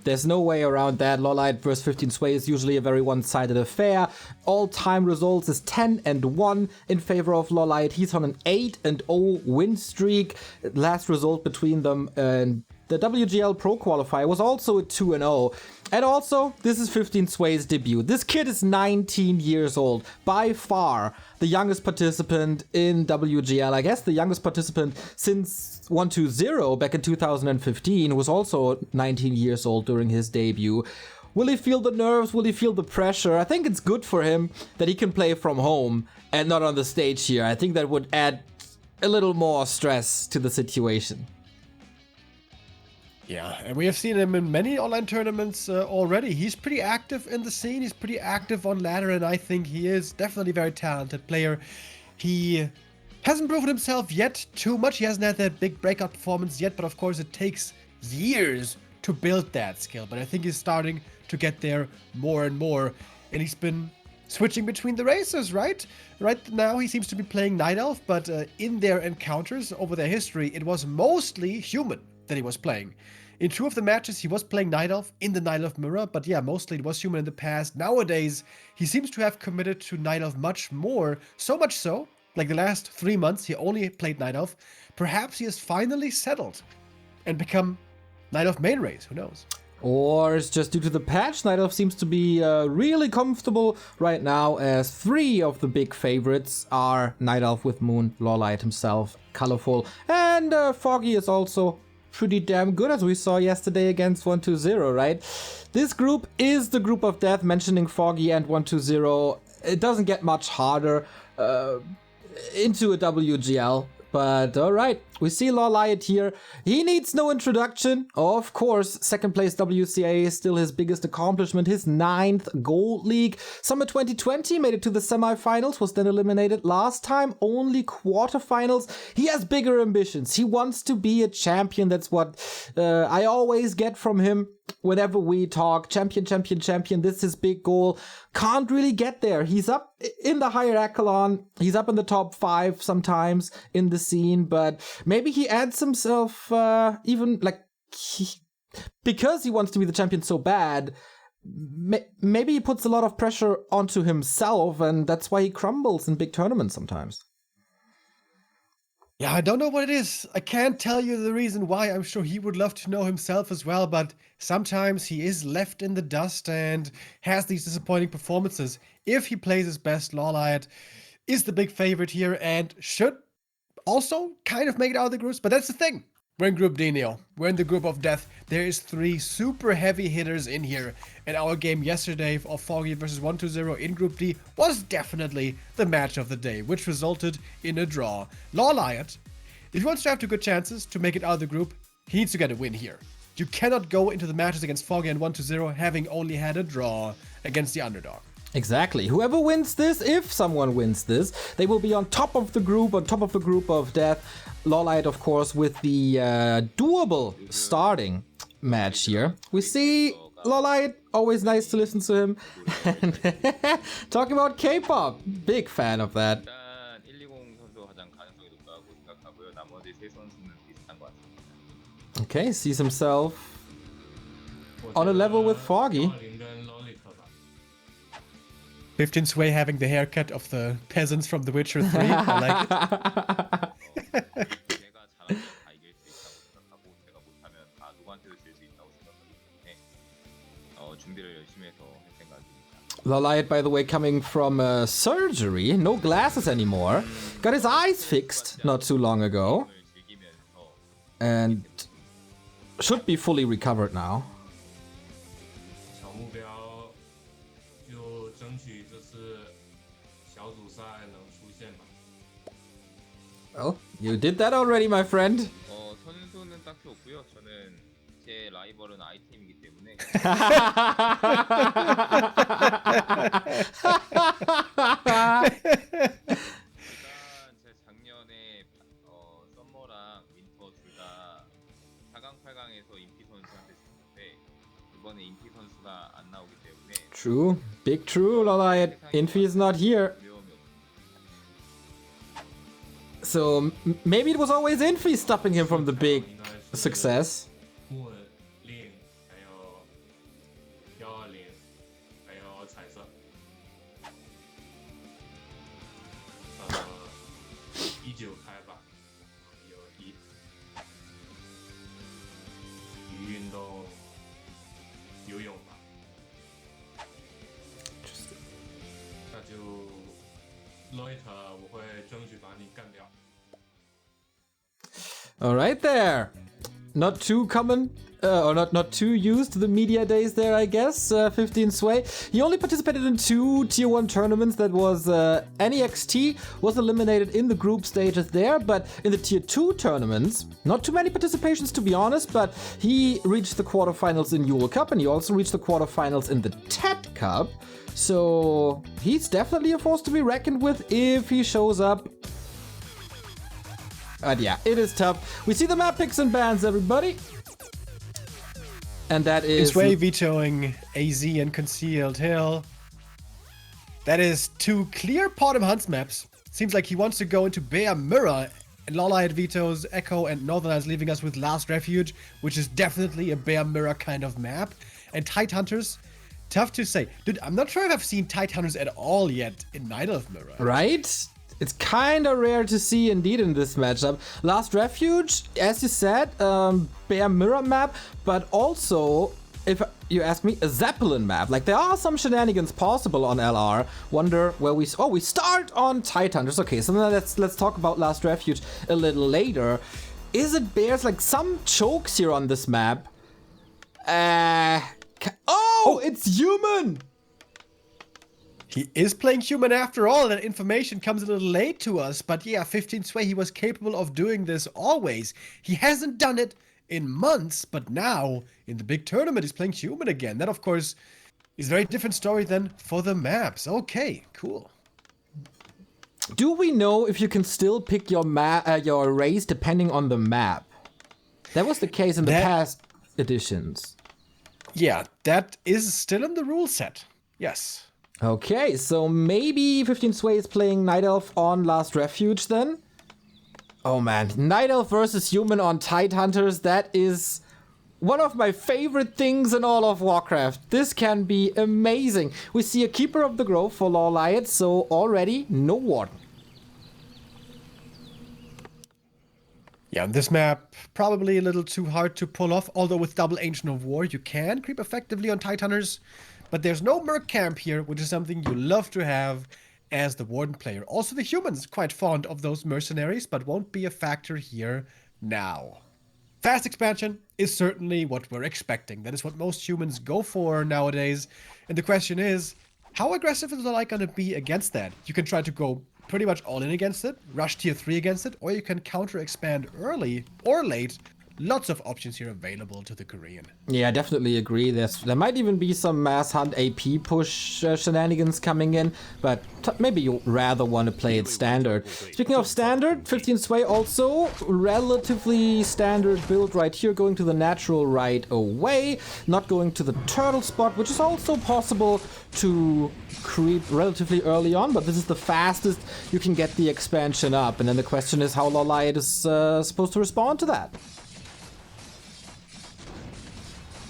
There's no way around that. LawLiet vs 15 Sway is usually a very one-sided affair. All-time results is 10-1 in favor of LawLiet. He's on an 8-0 win streak. Last result between them and the WGL Pro Qualifier was also a 2-0. And also, this is 15 Sway's debut. This kid is 19 years old. By far, the youngest participant in WGL. I guess the youngest participant since 120 back in 2015, was also 19 years old during his debut. Will he feel the nerves? Will he feel the pressure? I think it's good for him that he can play from home and not on the stage here. I think that would add a little more stress to the situation. Yeah, and we have seen him in many online tournaments already. He's pretty active in the scene. He's pretty active on ladder, and I think he is definitely a very talented player. He hasn't proven himself yet too much. He hasn't had that big breakout performance yet, but of course it takes years to build that skill. But I think he's starting to get there more and more, and he's been switching between the races, right? Right now he seems to be playing Night Elf, but in their encounters over their history, it was mostly human that he was playing. In 2 of the matches, he was playing Night Elf in the Night Elf mirror, but yeah, mostly it was human in the past. Nowadays, he seems to have committed to Night Elf much more, so much so, like the last 3 months, he only played Night Elf. Perhaps he has finally settled and become Night Elf main race, who knows? Or it's just due to the patch. Night Elf seems to be really comfortable right now, as 3 of the big favorites are Night Elf with Moon, LawLiet himself, Colorful, and Foggy is also pretty damn good, as we saw yesterday against 120, right? This group is the group of death. Mentioning Foggy and 120, it doesn't get much harder into a WGL. But alright, we see LawLiet here. He needs no introduction. Of course, second place WCA is still his biggest accomplishment. His 9th Gold League. Summer 2020 made it to the semifinals, was then eliminated last time. Only quarterfinals. He has bigger ambitions. He wants to be a champion. That's what I always get from him whenever we talk. Champion, champion, champion. This is his big goal. Can't really get there. He's up in the higher echelon. He's up in the top 5 sometimes in the scene, but maybe he adds himself even like because he wants to be the champion so bad. Maybe he puts a lot of pressure onto himself, and that's why he crumbles in big tournaments sometimes. Yeah, I don't know what it is. I can't tell you the reason why. I'm sure he would love to know himself as well, but sometimes he is left in the dust and has these disappointing performances. If he plays his best, LawLiet is the big favorite here and should also kind of make it out of the groups, but that's the thing. We're in Group D, Neo. We're in the group of death. There is 3 super heavy hitters in here, and our game yesterday of Foggy versus 120 in Group D was definitely the match of the day, which resulted in a draw. LawLiet, if he wants to have 2 good chances to make it out of the group, he needs to get a win here. You cannot go into the matches against Foggy and 120 having only had a draw against the underdog. Exactly. Whoever wins this, if someone wins this, they will be on top of the group of death. LawLiet, of course, with the doable starting match here. We see LawLiet, always nice to listen to him. And talking about K-pop, big fan of that. Okay, sees himself on a level with Foggy. 15 Sway having the haircut of the peasants from The Witcher 3. I like it. LawLiet, by the way, coming from surgery, no glasses anymore. Got his eyes fixed not too long ago. And should be fully recovered now. Well, you did that already, my friend. 선수는 딱히 없고요. 저는 제 라이벌은 아이템이기 때문에. 일단 제 작년에 썸머랑 윈터 둘 다 4강, 8강에서 인피 선수한테 졌는데 이번에 인피 선수가 안 나오기 때문에. True, big true, LawLiet. Infi is not here. So maybe it was always Infi stopping him from the big success. 120，还有彩色。19开吧，有鱼运动、游泳吧。那就 LawLiet 我会争取把你干掉。 All right there. Not too common, or not too used to the media days there, I guess. 15 Sway. He only participated in 2 Tier 1 tournaments. That was NEXT, was eliminated in the group stages there, but in the Tier 2 tournaments, not too many participations to be honest, but he reached the quarterfinals in Yule Cup, and he also reached the quarterfinals in the TED Cup. So he's definitely a force to be reckoned with if he shows up. But yeah, it is tough. We see the map picks and bans, everybody. And that is... Sway vetoing AZ and Concealed Hill. That is 2 clear Bottom Hunts maps. Seems like he wants to go into Bear Mirror. And LawLiet vetoes Echo and Northern Eyes, leaving us with Last Refuge, which is definitely a Bear Mirror kind of map. And Tidehunters, tough to say. Dude, I'm not sure if I've seen Tidehunters at all yet in Night Elf Mirror. Right? It's kind of rare to see indeed in this matchup. Last Refuge, as you said, Bear Mirror map, but also, if you ask me, a Zeppelin map. Like, there are some shenanigans possible on LR. Wonder where we... Oh, we start on Tidehunters. Okay, so then let's talk about Last Refuge a little later. Is it Bears? Like, some chokes here on this map. Oh, it's human! He is playing human after all. That information comes a little late to us. But yeah, 15 Sway, he was capable of doing this always. He hasn't done it in months, but now in the big tournament he's playing human again. That, of course, is a very different story than for the maps. Okay, cool. Do we know if you can still pick your your race depending on the map? That was the case in the past editions. Yeah, that is still in the rule set. Yes. Okay, so maybe 15 Sway is playing Night Elf on Last Refuge then? Oh man, Night Elf versus Human on Tidehunters, that is one of my favorite things in all of Warcraft. This can be amazing. We see a Keeper of the Grove for LawLiet, so already no Warden. Yeah, on this map, probably a little too hard to pull off, although with double Ancient of War you can creep effectively on Tidehunters. But there's no Merc camp here, which is something you love to have as the Warden player. Also, the humans quite fond of those mercenaries, but won't be a factor here now. Fast expansion is certainly what we're expecting. That is what most humans go for nowadays. And the question is, how aggressive is LawLiet going to be against that? You can try to go pretty much all in against it, rush tier 3 against it, or you can counter expand early or late. Lots of options here available to the Korean. Yeah, I definitely agree. There might even be some mass hunt AP push shenanigans coming in, but maybe you rather want to play it standard. Speaking of standard, 15 Sway also relatively standard build right here, going to the natural right away, not going to the turtle spot, which is also possible to creep relatively early on, but this is the fastest you can get the expansion up. And then the question is how LawLiet is supposed to respond to that.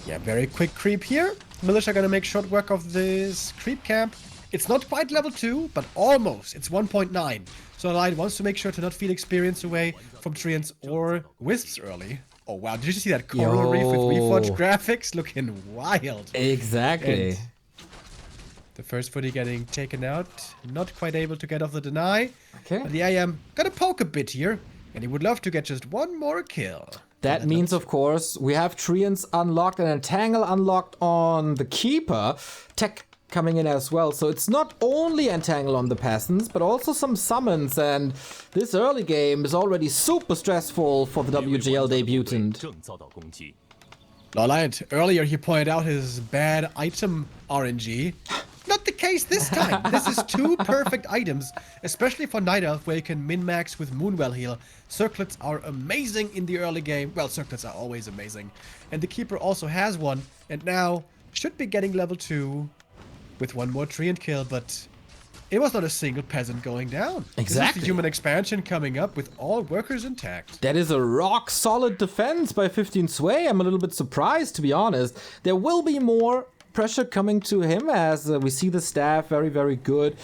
Yeah, very quick creep here. Militia gonna make short work of this creep camp. It's not quite level 2, but almost. It's 1.9. So LawLiet wants to make sure to not feed experience away from Treants or Wisps early. Oh wow, did you see that coral reef with Reforged graphics? Looking wild. Exactly. And the first footy getting taken out. Not quite able to get off the deny. Okay. But the IM gonna poke a bit here. And he would love to get just one more kill. That means, of course, we have Treants unlocked and Entangle unlocked on the Keeper. Tech coming in as well. So it's not only Entangle on the Peasants, but also some summons. And this early game is already super stressful for the WGL debutant. LawLiet, earlier he pointed out his bad item RNG. Not the case this time. This is 2 perfect items, especially for Night Elf, where you can min-max with Moonwell heal. Circlets are amazing in the early game. Well, circlets are always amazing. And the Keeper also has one, and now should be getting level 2 with one more Treant kill, but it was not a single peasant going down. Exactly. This is the human expansion coming up with all workers intact. That is a rock-solid defense by 15 Sway. I'm a little bit surprised, to be honest. There will be more pressure coming to him as we see the staff very, very good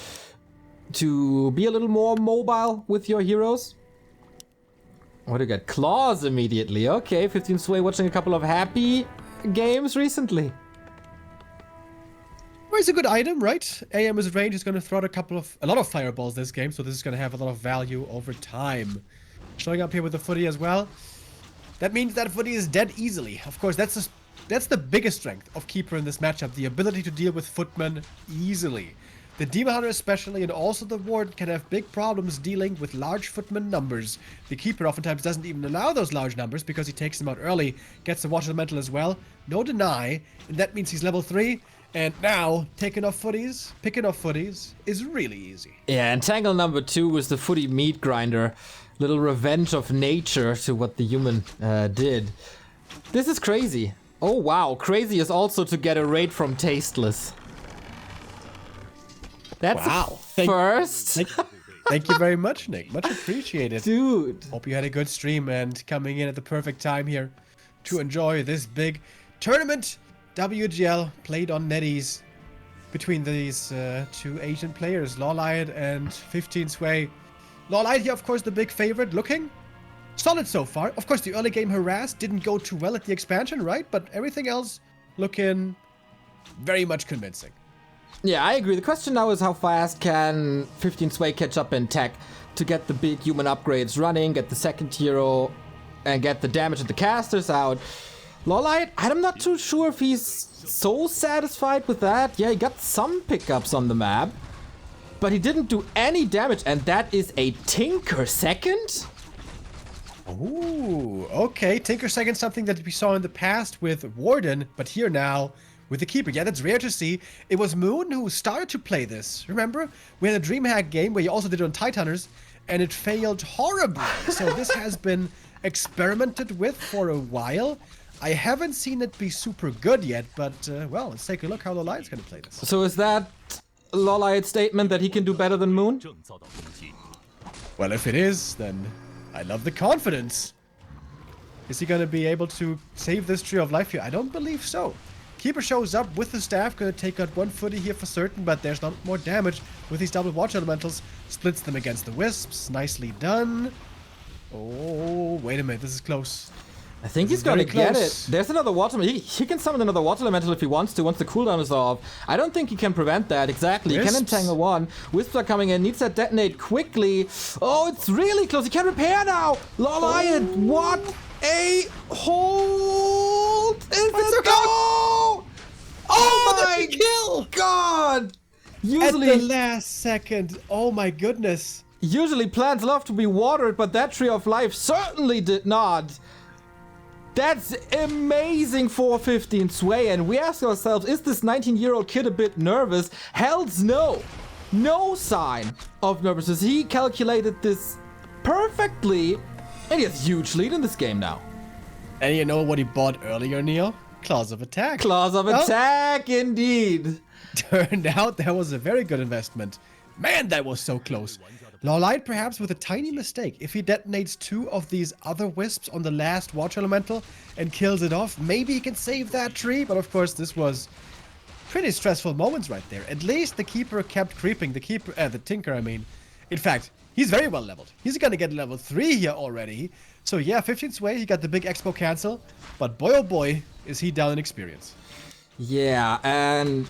to be a little more mobile with your heroes? What do you get? Claws immediately. Okay, 15 Sway watching a couple of happy games recently. Well, it's a good item, right? AM is range is going to throw out a lot of fireballs this game, so this is going to have a lot of value over time. Showing up here with the footy as well. That means that footy is dead easily. Of course, that's the biggest strength of Keeper in this matchup, the ability to deal with footmen easily. The Demon Hunter especially, and also the Ward, can have big problems dealing with large footman numbers. The Keeper oftentimes doesn't even allow those large numbers because he takes them out early, gets the Watch Elemental as well. No deny, and that means he's level 3. And now, picking off footies is really easy. Yeah, and Tangle number 2 was the footy meat grinder. Little revenge of nature to what the human did. This is crazy. Oh wow, crazy is also to get a raid from Tasteless. That's wow. First. Thank you very much, Nick. Much appreciated. Dude. Hope you had a good stream and coming in at the perfect time here to enjoy this big tournament. WGL played on NetEase between these two Asian players, LawLiet and 15 Sway. LawLiet here, of course, the big favorite, looking solid so far. Of course, the early game harass didn't go too well at the expansion, right? But everything else looking very much convincing. Yeah, I agree. The question now is how fast can 15 Sway catch up in tech to get the big human upgrades running, get the second hero, and get the damage of the casters out. LawLiet, I'm not too sure if he's so satisfied with that. Yeah, he got some pickups on the map, but he didn't do any damage, and that is a Tinker second? Ooh, okay. Tinker second, something that we saw in the past with Warden, but here now with the Keeper. Yeah, that's rare to see. It was Moon who started to play this. Remember? We had a DreamHack game where you also did it on Titaners, and it failed horribly. So this has been experimented with for a while. I haven't seen it be super good yet, but, well, let's take a look how LawLiet's going to play this. So is that LawLiet's statement that he can do better than Moon? Well, if it is, then I love the confidence. Is he going to be able to save this Tree of Life here? I don't believe so. Keeper shows up with the staff, going to take out one footy here for certain, but there's not more damage with these double Watch Elementals. Splits them against the Wisps. Nicely done. Oh, wait a minute. This is close. I think he's gonna get it. There's another water. He can summon another water elemental if he wants to, once the cooldown is off. I don't think he can prevent that. Exactly. Wisps. He can entangle one. Wisps are coming in. Needs that detonate quickly. Oh, it's really close. He can repair now. LawLiet, what a hold! Is it go? Oh my kill! God! Usually at the last second. Oh my goodness. Usually plants love to be watered, but that Tree of Life certainly did not. That's amazing for 15 Sway, and we ask ourselves, is this 19-year-old kid a bit nervous? Hells no. No sign of nervousness. He calculated this perfectly, and he has a huge lead in this game now. And you know what he bought earlier, Neo? Claws of Attack. Claws of Attack, indeed. Turned out that was a very good investment. Man, that was so close. LawLiet perhaps with a tiny mistake. If he detonates 2 of these other Wisps on the last Watch Elemental and kills it off, maybe he can save that tree. But of course, this was pretty stressful moments right there. At least the Keeper kept creeping. The Tinker, I mean. In fact, he's very well leveled. He's gonna get level 3 here already. So yeah, 15 Sway, he got the big Expo cancel. But boy oh boy, is he down in experience. Yeah, and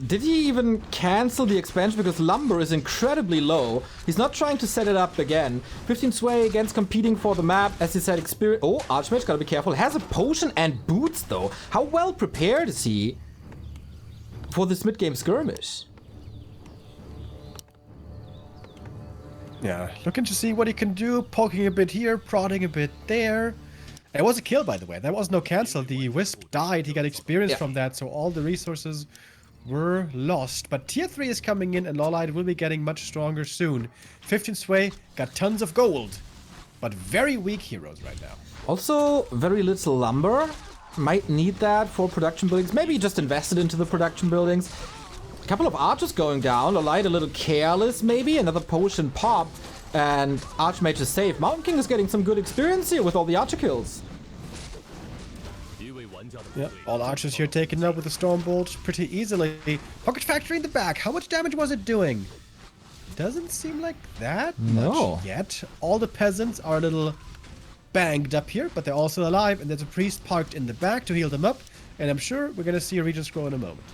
did he even cancel the expansion? Because Lumber is incredibly low. He's not trying to set it up again. 15 Sway against competing for the map. As he said, experience. Oh, Archmage, gotta be careful. Has a potion and boots, though. How well prepared is he for this mid-game skirmish? Yeah, looking to see what he can do. Poking a bit here, prodding a bit there. It was a kill, by the way. There was no cancel. The Wisp died. He got experience from that, so all the resources were lost. But tier 3 is coming in, and LawLiet will be getting much stronger soon. 15 Sway got tons of gold, but very weak heroes right now. Also, very little lumber. Might need that for production buildings. Maybe just invested into the production buildings. A couple of archers going down. LawLiet a little careless, maybe. Another potion popped, and Archmage is safe. Mountain King is getting some good experience here with all the archer kills. Yeah, all archers here taken up with the Stormbolt pretty easily. Pocket Factory in the back. How much damage was it doing? Doesn't seem like that much yet. All the peasants are a little banged up here, but they're all still alive, and there's a priest parked in the back to heal them up, and I'm sure we're gonna see a Regent Scroll in a moment.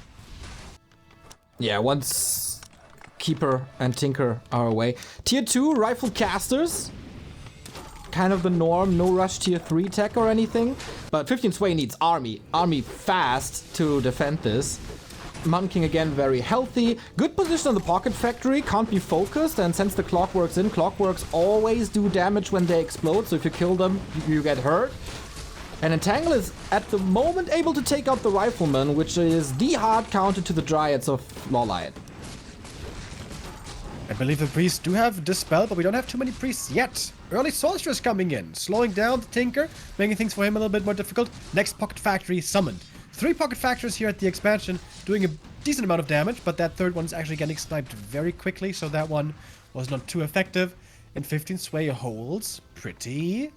Yeah, once Keeper and Tinker are away. Tier 2 rifle casters. Kind of the norm, no rush tier 3 tech or anything. But 15 Sway needs army fast to defend this. Mountain King again very healthy. Good position on the Pocket Factory, can't be focused, and since the Clockworks in, Clockworks always do damage when they explode, so if you kill them, you get hurt. And Entangle is at the moment able to take out the Rifleman, which is the hard counter to the Dryads of LawLiet. I believe the priests do have Dispel, but we don't have too many priests yet. Early Sorceress coming in, slowing down the Tinker, making things for him a little bit more difficult. Next Pocket Factory summoned. 3 Pocket Factories here at the expansion, doing a decent amount of damage, but that third one's actually getting sniped very quickly, so that one was not too effective. And 15 Sway holds pretty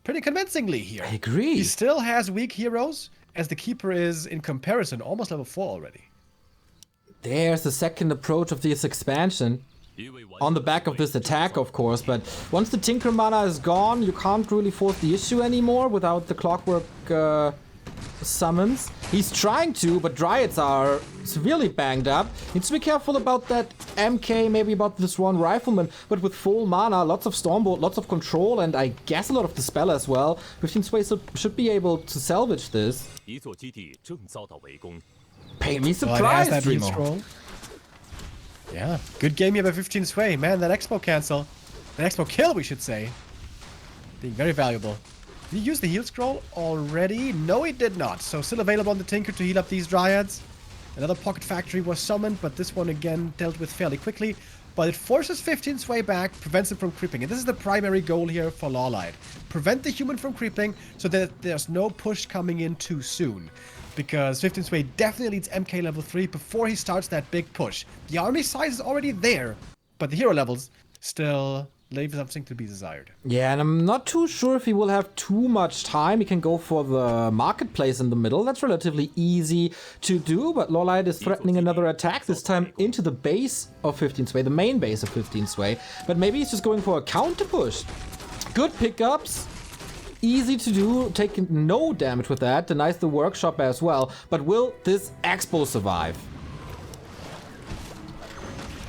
convincingly here. I agree. He still has weak heroes, as the Keeper is, in comparison, almost level 4 already. There's the second approach of this expansion. On the back of this attack, of course, but once the Tinker mana is gone, you can't really force the issue anymore without the Clockwork summons. He's trying to, but Dryads are severely banged up. Needs to be careful about that MK, maybe about this one Rifleman, but with full mana, lots of Stormbolt, lots of control, and I guess a lot of Dispel as well. 15 Sway should be able to salvage this. Pay me surprised, Remo. Yeah, good game here by 15 Sway. Man, that Expo cancel. That Expo kill, we should say. Being very valuable. Did he use the heal scroll already? No, he did not. So still available on the Tinker to heal up these Dryads. Another Pocket Factory was summoned, but this one again dealt with fairly quickly. But it forces 15 Sway back, prevents him from creeping. And this is the primary goal here for LawLiet. Prevent the human from creeping so that there's no push coming in too soon. Because 15 Sway definitely needs MK level 3 before he starts that big push. The army size is already there, but the hero levels still leave something to be desired. Yeah, and I'm not too sure if he will have too much time. He can go for the marketplace in the middle. That's relatively easy to do, but LawLiet is threatening another attack, this time into the base of 15 Sway, the main base of 15 Sway. But maybe he's just going for a counter push. Good pickups. Easy to do, taking no damage with that, denies the workshop as well. But will this Expo survive?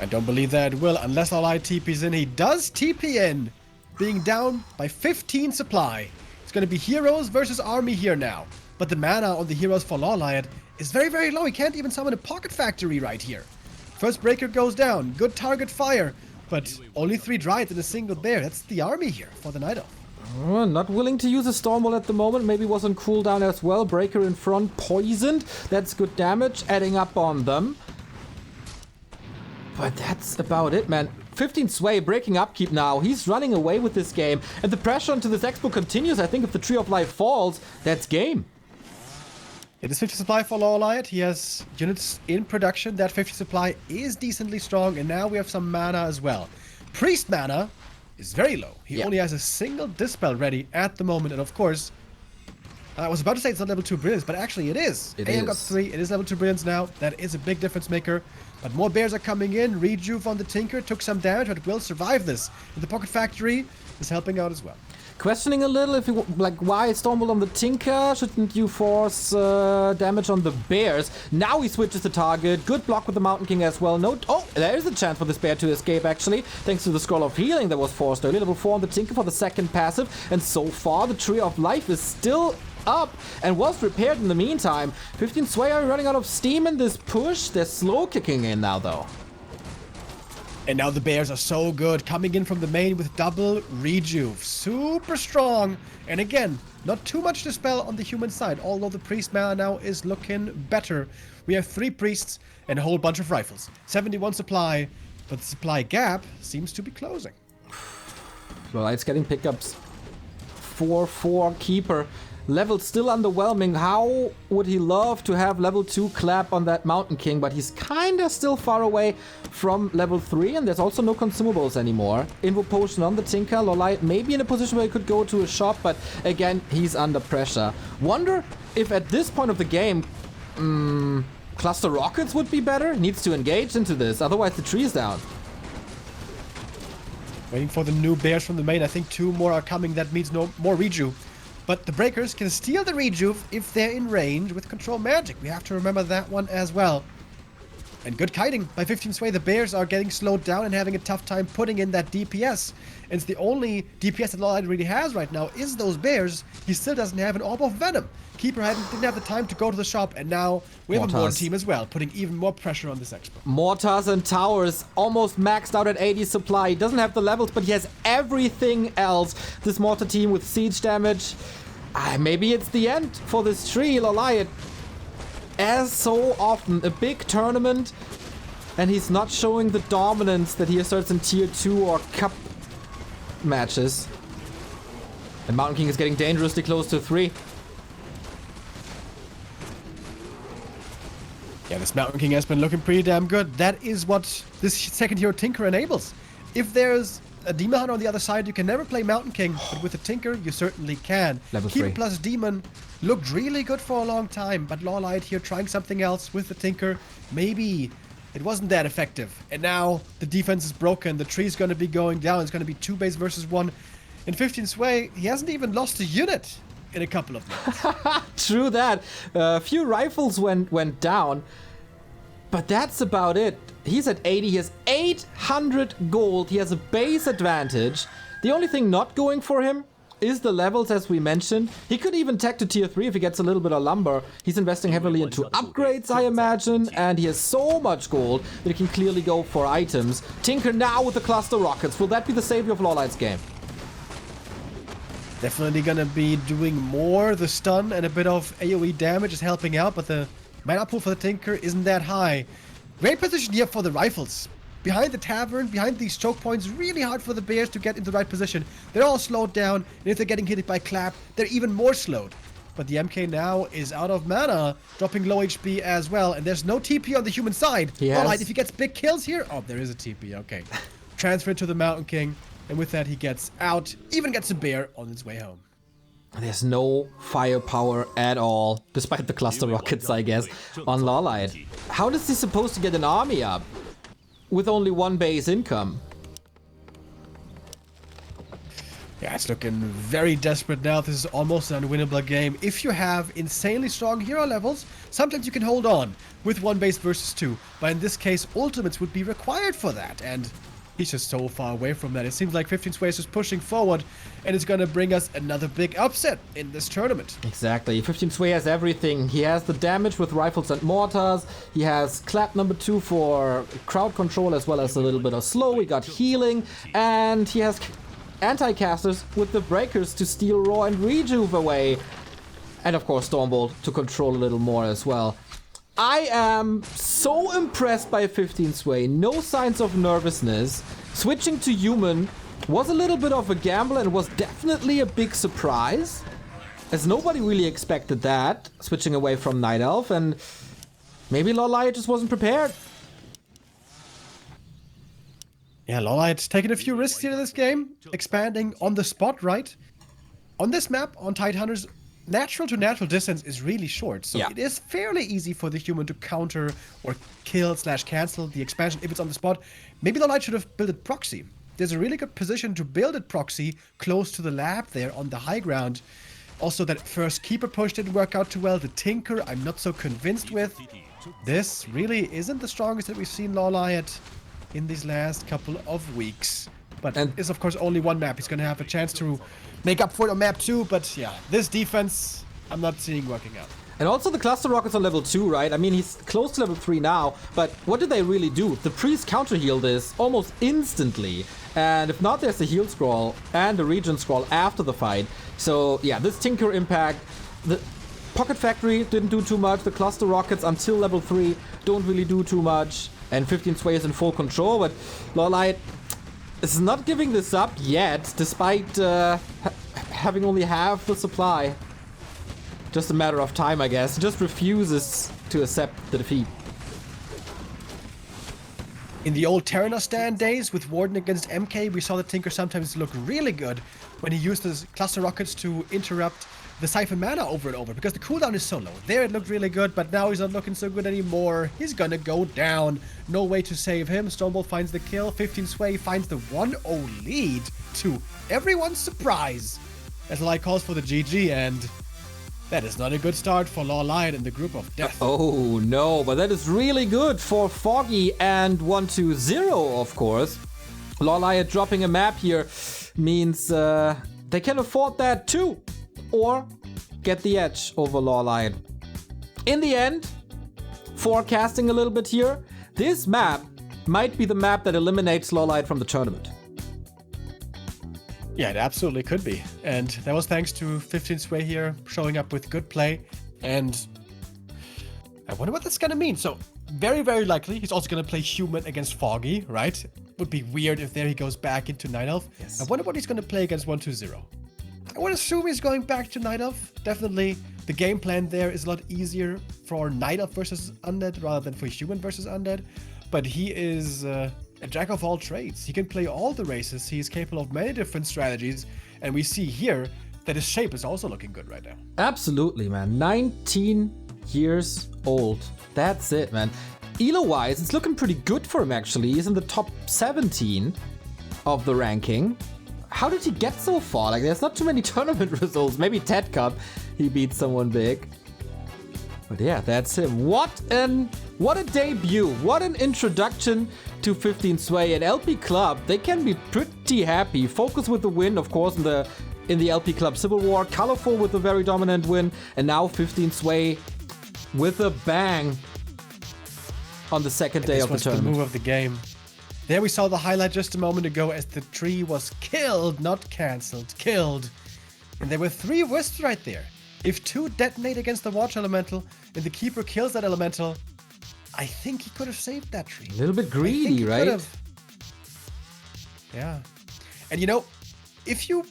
I don't believe that it will, unless LawLiet TP's in. He does TP in, being down by 15 supply. It's going to be heroes versus army here now. But the mana on the heroes for LawLiet is very, very low. He can't even summon a Pocket Factory right here. First Breaker goes down, good target fire, but only 3 Dryads and a single bear. That's the army here for the Night Elf. Not willing to use a Stormbolt at the moment. Maybe was on cooldown as well. Breaker in front, poisoned. That's good damage, adding up on them. But that's about it, man. 15 Sway breaking upkeep now. He's running away with this game. And the pressure onto this Expo continues. I think if the Tree of Life falls, that's game. It is 50 supply for LawLiet. He has units in production. That 50 supply is decently strong. And now we have some mana as well. Priest mana is very low. He only has a single Dispel ready at the moment. And of course, I was about to say it's not level 2 Brilliance, but actually it is. AM got 3. It is level 2 Brilliance now. That is a big difference maker. But more bears are coming in. Rejuve on the Tinker took some damage, but will survive this. And the Pocket Factory is helping out as well. Questioning a little if you like why Stormbolt on the Tinker, shouldn't you force damage on the bears? Now he switches the target. Good block with the Mountain King as well. Oh, there is a chance for this bear to escape actually, thanks to the Scroll of Healing that was forced early. Level 4 on the Tinker for the second passive, and so far the Tree of Life is still up and was repaired in the meantime. 15 Sway are running out of steam in this push. They're slow kicking in now though. And now the bears are so good, coming in from the main with double rejuve. Super strong. And again, not too much Dispel on the human side, although the priest mana now is looking better. We have 3 priests and a whole bunch of rifles. 71 supply, but the supply gap seems to be closing. Well, it's getting pickups. 4-4 Keeper. Level still underwhelming. How would he love to have level 2 clap on that Mountain King, but he's kinda still far away from level 3, and there's also no consumables anymore. Invo Potion on the Tinker. LawLiet maybe in a position where he could go to a shop, but again, he's under pressure. Wonder if at this point of the game, cluster rockets would be better. Needs to engage into this, otherwise the tree is down. Waiting for the new bears from the main. I think 2 more are coming. That means no more rejuve. But the breakers can steal the rejuve if they're in range with control magic. We have to remember that one as well. And good kiting by 15 Sway. The bears are getting slowed down and having a tough time putting in that DPS. And it's the only DPS that LawLiet really has right now is those bears. He still doesn't have an Orb of Venom. Keeper didn't have the time to go to the shop, and now we have a Mortar team as well, putting even more pressure on this expert. Mortars and towers almost maxed out at 80 supply. He doesn't have the levels, but he has everything else. This Mortar team with siege damage. Maybe it's the end for this tree, LawLiet. As so often, a big tournament, and he's not showing the dominance that he asserts in tier 2 or cup matches. And Mountain King is getting dangerously close to 3. Yeah, this Mountain King has been looking pretty damn good. That is what this second hero Tinker enables. If there's a Demon Hunter on the other side, you can never play Mountain King, but with a Tinker, you certainly can. Level Keeper 3. plus Demon looked really good for a long time, but LawLiet here trying something else with the Tinker. Maybe it wasn't that effective. And now the defense is broken. The tree's going to be going down. It's going to be 2 base versus 1. In 15 Sway, he hasn't even lost a unit in a couple of minutes. True that. A few rifles went down, but that's about it. He's at 80. He has 800 gold. He has a base advantage. The only thing not going for him is the levels, as we mentioned. He could even tech to tier 3 if he gets a little bit of lumber. He's investing heavily into upgrades, I imagine, and he has so much gold that he can clearly go for items. Tinker now with the cluster rockets. Will that be the savior of LawLiet's game? Definitely gonna be doing more. The stun and a bit of AoE damage is helping out, but the mana pool for the Tinker isn't that high. Great position here for the rifles. Behind the tavern, behind these choke points, really hard for the bears to get into the right position. They're all slowed down, and if they're getting hit by clap, they're even more slowed. But the MK now is out of mana, dropping low HP as well, and there's no TP on the human side. Alright, if he gets big kills here, oh, there is a TP, okay. Transfer to the Mountain King. And with that, he gets out, even gets a bear on his way home. There's no firepower at all, despite the cluster rockets, I guess, on LawLiet. How is he supposed to get an army up with only 1 base income? Yeah, it's looking very desperate now. This is almost an unwinnable game. If you have insanely strong hero levels, sometimes you can hold on with 1 base versus 2. But in this case, ultimates would be required for that. And he's just so far away from that. It seems like 15 Sway is just pushing forward, and it's going to bring us another big upset in this tournament. Exactly. 15 Sway has everything. He has the damage with rifles and mortars. He has clap number 2 for crowd control, as well as a little bit of slow. He got healing, and he has anti-casters with the breakers to steal raw and rejuve away. And of course Stormbolt to control a little more as well. I am so impressed by 15 Sway. No signs of nervousness. Switching to human was a little bit of a gamble and was definitely a big surprise, as nobody really expected that, switching away from Night Elf, and maybe LawLiet just wasn't prepared. Yeah, LawLiet's taking a few risks here in this game, expanding on the spot, right? On this map, on Tidehunters, natural to natural distance is really short, so it is fairly easy for the human to counter or kill/cancel the expansion if it's on the spot. Maybe LawLiet should have built it proxy. There's a really good position to build it proxy close to the lab there on the high ground. Also, that first keeper push didn't work out too well. The Tinker, I'm not so convinced with. This really isn't the strongest that we've seen LawLiet in these last couple of weeks. But it's of course only 1 map. He's going to have a chance to make up for it on map 2, but yeah, this defense I'm not seeing working out. And also the cluster rockets on level 2, right? I mean, he's close to level 3 now, but what did they really do? The priest counter healed this almost instantly, and if not, there's the heal scroll and the regen scroll after the fight. So yeah, this Tinker impact, the Pocket Factory didn't do too much, the cluster rockets until level 3 don't really do too much, and 15 Sway is in full control, but LawLiet is not giving this up yet, despite having only half the supply. Just a matter of time, I guess. He just refuses to accept the defeat. In the old Terranostan days with Warden against MK, we saw the Tinker sometimes look really good when he used his cluster rockets to interrupt the Siphon Mana over and over because the cooldown is so low. There it looked really good, but now he's not looking so good anymore. He's gonna go down. No way to save him. Stormbolt finds the kill. 15 Sway finds the 1-0 lead to everyone's surprise as LawLiet calls for the GG, and that is not a good start for LawLiet in the group of death. Oh no, but that is really good for Foggy and 1-2-0, of course. LawLiet dropping a map here means they can afford that too, or get the edge over LawLiet. In the end, forecasting a little bit here, this map might be the map that eliminates LawLiet from the tournament. Yeah, it absolutely could be. And that was thanks to 15 Sway here showing up with good play. And I wonder what that's going to mean. So very, very likely he's also going to play Human against Foggy, right? Would be weird if there he goes back into Night Elf. Yes. I wonder what he's going to play against 1-2-0. I would assume he's going back to Night Elf. Definitely the game plan there is a lot easier for Night Elf versus Undead rather than for Human versus Undead. But he is a jack of all trades. He can play all the races. He is capable of many different strategies. And we see here that his shape is also looking good right now. Absolutely, man. 19 years old. That's it, man. Elo-wise, it's looking pretty good for him, actually. He's in the top 17 of the ranking. How did he get so far? Like, there's not too many tournament results. Maybe Ted Cup, he beat someone big. But yeah, that's him. What a debut. What an introduction to 15 Sway. And LP Club, they can be pretty happy. Focus with the win, of course, in the LP Club Civil War. Colorful with a very dominant win. And now 15 Sway with a bang on the second day of the tournament. The move of the game. There we saw the highlight just a moment ago as the tree was killed, not cancelled, killed. And there were 3 wisps right there. If 2 detonate against the Watch Elemental and the Keeper kills that Elemental, I think he could have saved that tree. A little bit greedy, right? Yeah. And you know, if you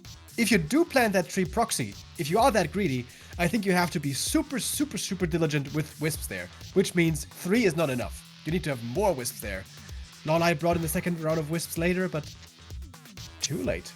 do plant that tree proxy, if you are that greedy, I think you have to be super, super, super diligent with wisps there, which means 3 is not enough. You need to have more wisps there. LawLiet brought in the second round of wisps later, but too late.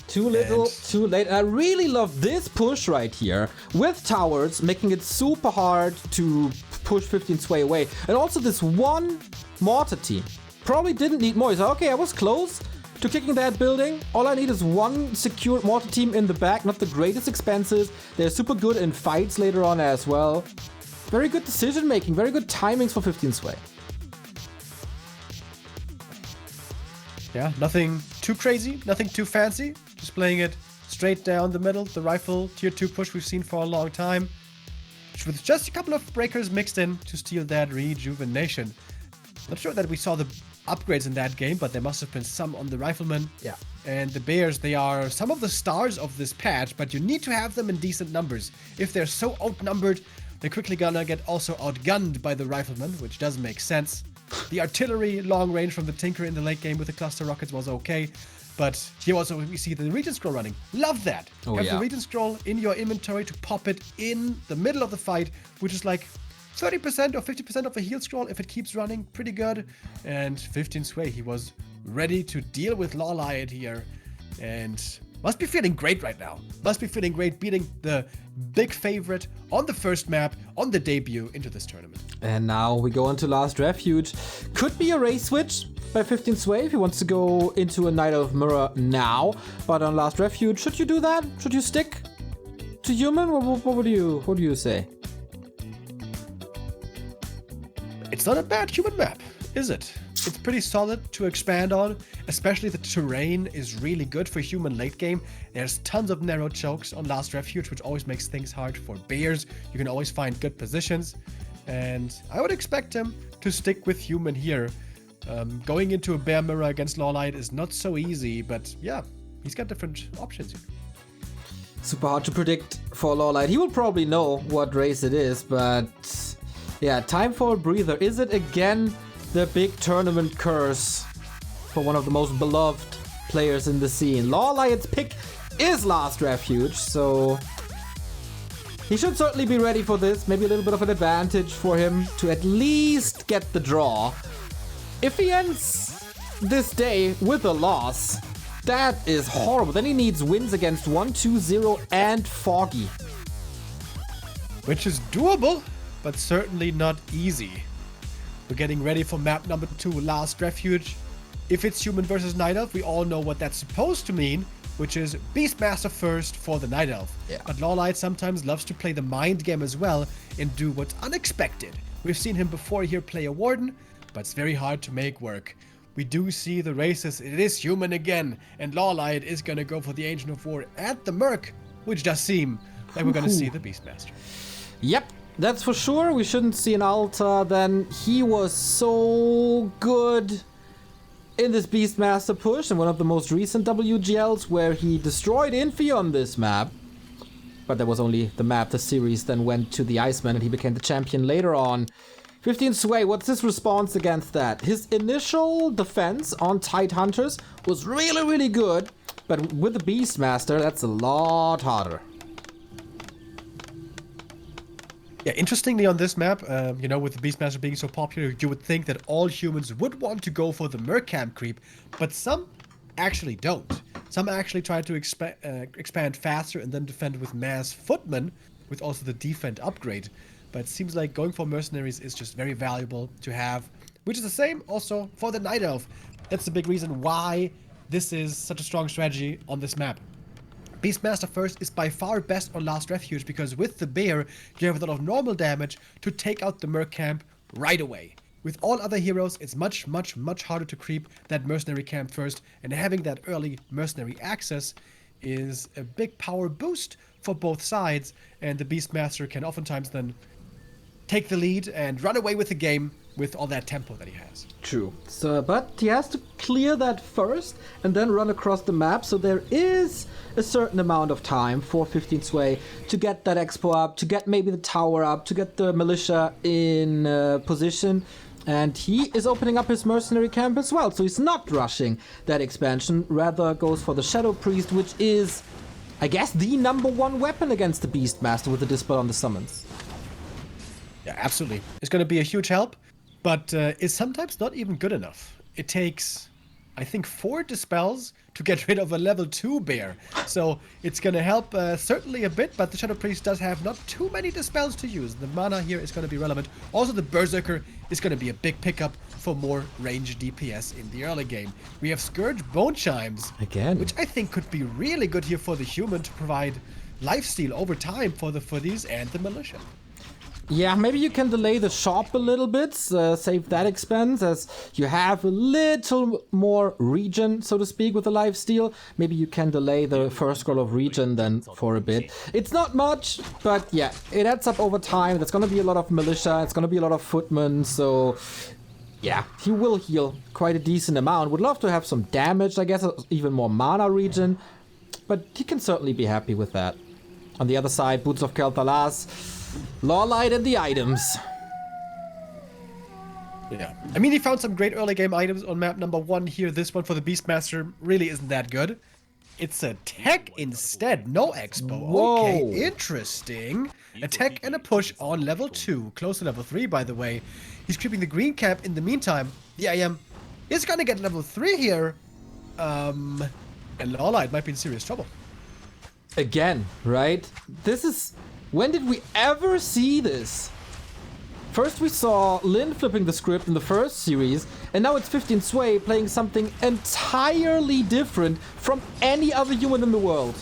Too little, too late. I really love this push right here with towers, making it super hard to push 15 Sway away. And also this one mortar team. Probably didn't need more. He's like, okay, I was close to kicking that building. All I need is one secure mortar team in the back. Not the greatest expenses. They're super good in fights later on as well. Very good decision making. Very good timings for 15 Sway. Yeah, nothing too crazy, nothing too fancy. Just playing it straight down the middle. The rifle tier 2 push we've seen for a long time. With just a couple of breakers mixed in to steal that rejuvenation. Not sure that we saw the upgrades in that game, but there must have been some on the rifleman. Yeah. And the bears, they are some of the stars of this patch, but you need to have them in decent numbers. If they're so outnumbered, they're quickly gonna get also outgunned by the rifleman, which does make sense. The artillery long range from the Tinker in the late game with the cluster rockets was okay. But here also we see the Regent Scroll running. Love that. Oh, have yeah. the Regent Scroll in your inventory to pop it in the middle of the fight, which is like 30% or 50% of the heal scroll if it keeps running. Pretty good. And 15 Sway, he was ready to deal with LawLiet here. And must be feeling great right now. Must be feeling great beating the big favorite on the first map, on the debut into this tournament. And now we go into Last Refuge. Could be a race switch by 15 Sway if he wants to go into a Night of Mirror now. But on Last Refuge, should you do that? Should you stick to Human? What do you say? It's not a bad Human map, is it? It's pretty solid to expand on, especially the terrain is really good for Human late game. There's tons of narrow chokes on Last Refuge, which always makes things hard for bears. You can always find good positions, and I would expect him to stick with Human here. Going into a bear mirror against LawLiet is not so easy, but yeah, he's got different options here. Super hard to predict for LawLiet. He will probably know what race it is, but yeah, time for a breather. Is it again the big tournament curse for one of the most beloved players in the scene? LawLiet's pick is Last Refuge, so he should certainly be ready for this. Maybe a little bit of an advantage for him to at least get the draw. If he ends this day with a loss, That is horrible. Then he needs wins against 1-2-0 and Foggy. Which is doable, but certainly not easy. We're getting ready for map number 2, Last Refuge. If it's human versus Night Elf, we all know what that's supposed to mean, which is Beastmaster first for the Night Elf. Yeah. But LawLiet sometimes loves to play the mind game as well and do what's unexpected. We've seen him before here play a Warden, but it's very hard to make work. We do see the races. It is human again, and LawLiet is going to go for the Agent of War at the Merc, which does seem like we're going to see the Beastmaster. Yep, that's for sure. We shouldn't see an Alta then. He was so good in this Beastmaster push and one of the most recent WGLs where he destroyed Infi on this map. But that was only the map. The series then went to the Iceman and he became the champion later on. 15 Sway, what's his response against that? His initial defense on Tide Hunters was really, really good. But with the Beastmaster, that's a lot harder. Yeah, interestingly on this map, you know, with the Beastmaster being so popular, you would think that all humans would want to go for the Mercamp creep, but some actually don't. Some actually try to expand faster and then defend with Mass Footman, with also the defend upgrade. But it seems like going for Mercenaries is just very valuable to have, which is the same also for the Night Elf. That's the big reason why this is such a strong strategy on this map. Beastmaster first is by far best on Last Refuge because with the Bear, you have a lot of normal damage to take out the Merc camp right away. With all other heroes, it's much, much, much harder to creep that Mercenary camp first, and having that early Mercenary access is a big power boost for both sides, and the Beastmaster can oftentimes then take the lead and run away with the game with all that tempo that he has. True. So, but he has to clear that first and then run across the map. So there is a certain amount of time for 15 Sway to get that expo up, to get maybe the tower up, to get the militia in position. And he is opening up his mercenary camp as well. So he's not rushing that expansion, rather goes for the Shadow Priest, which is, I guess, the #1 weapon against the Beastmaster with the Dispel on the summons. Yeah, absolutely. It's going to be a huge help, but it's sometimes not even good enough. It takes, I think, 4 dispels to get rid of a level 2 bear. So it's going to help certainly a bit, but the Shadow Priest does have not too many dispels to use. The mana here is going to be relevant. Also, the Berserker is going to be a big pickup for more range DPS in the early game. We have Scourge Bone Chimes, Again. which I think could be really good here for the human to provide lifesteal over time for the footies and the militia. Yeah, maybe you can delay the shop a little bit, save that expense, as you have a little more regen, so to speak, with the lifesteal. Maybe you can delay the first scroll of regen then for a bit. It's not much, but yeah, it adds up over time. There's gonna be a lot of militia, it's gonna be a lot of footmen, so yeah, he will heal quite a decent amount. Would love to have some damage, I guess, even more mana regen, but he can certainly be happy with that. On the other side, Boots of Kel'Thalas, LawLiet and the items. Yeah. I mean, he found some great early game items on map #1 here. This one for the Beastmaster really isn't that good. It's a tech instead, no expo. Whoa. Okay, interesting. A tech and a push on level 2, close to level 3 by the way. He's creeping the green camp in the meantime. The IM is gonna get level 3 here. And LawLiet might be in serious trouble. Again, right? This is... When did we ever see this? First we saw Lin flipping the script in the first series, and now it's 15 Sway playing something entirely different from any other human in the world.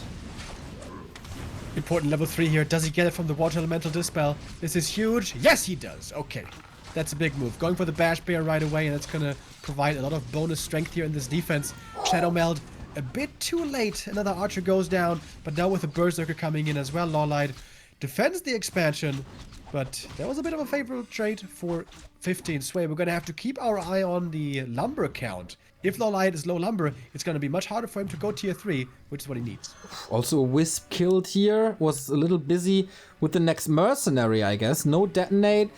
Important level 3 here. Does he get it from the Water Elemental Dispel? This is huge. Yes, he does. Okay. That's a big move. Going for the Bash Bear right away, and that's going to provide a lot of bonus strength here in this defense. Shadow Meld, a bit too late. Another Archer goes down, but now with the Berserker coming in as well, LawLiet defends the expansion, but that was a bit of a favorable trade for 15 Sway. We're going to have to keep our eye on the lumber count. If LawLiet is low lumber, it's going to be much harder for him to go tier 3, which is what he needs. Also, Wisp killed here, was a little busy with the next mercenary, I guess. No detonate.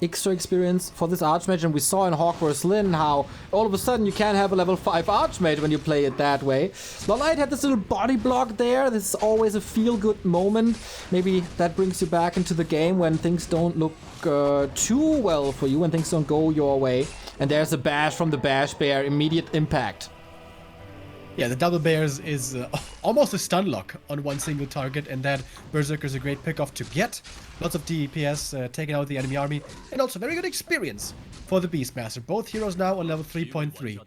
Extra experience for this Archmage, and we saw in Hawk vs. Lin how all of a sudden you can't have a level 5 Archmage when you play it that way. LawLiet had this little body block there. This is always a feel-good moment. Maybe that brings you back into the game when things don't look too well for you, when things don't go your way. And there's a bash from the Bash Bear, immediate impact. Yeah, the double bears is almost a stun lock on one single target, and that Berserker is a great pick-off to get. Lots of DPS taking out the enemy army, and also very good experience for the Beastmaster. Both heroes now on level 3.3.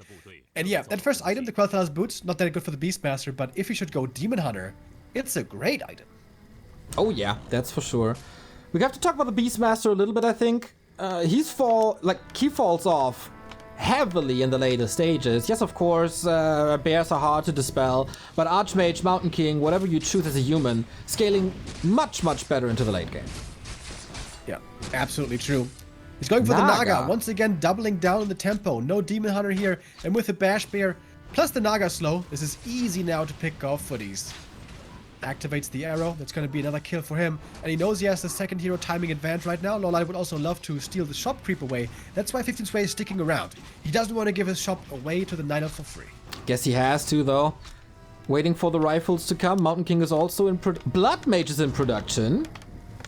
And yeah, that first item, the Quel'Thas boots, not that good for the Beastmaster, but if you should go Demon Hunter, it's a great item. Oh yeah, that's for sure. We have to talk about the Beastmaster a little bit, I think. He falls off heavily in the later stages. Yes, of course, bears are hard to dispel, but Archmage, Mountain King, whatever you choose as a human, scaling much, much better into the late game. Yeah, absolutely true. He's going for the Naga, once again doubling down on the tempo. No Demon Hunter here, and with the Bash Bear, plus the Naga slow, this is easy now to pick off footies. Activates the arrow, that's going to be another kill for him, and he knows he has the second hero timing advantage right now. LawLiet would also love to steal the shop creep away. That's why 15 Sway is sticking around. He doesn't want to give his shop away to the Night Elf for free. Guess he has to, though. Waiting for the rifles to come. Mountain King is also in Blood Mage is in production.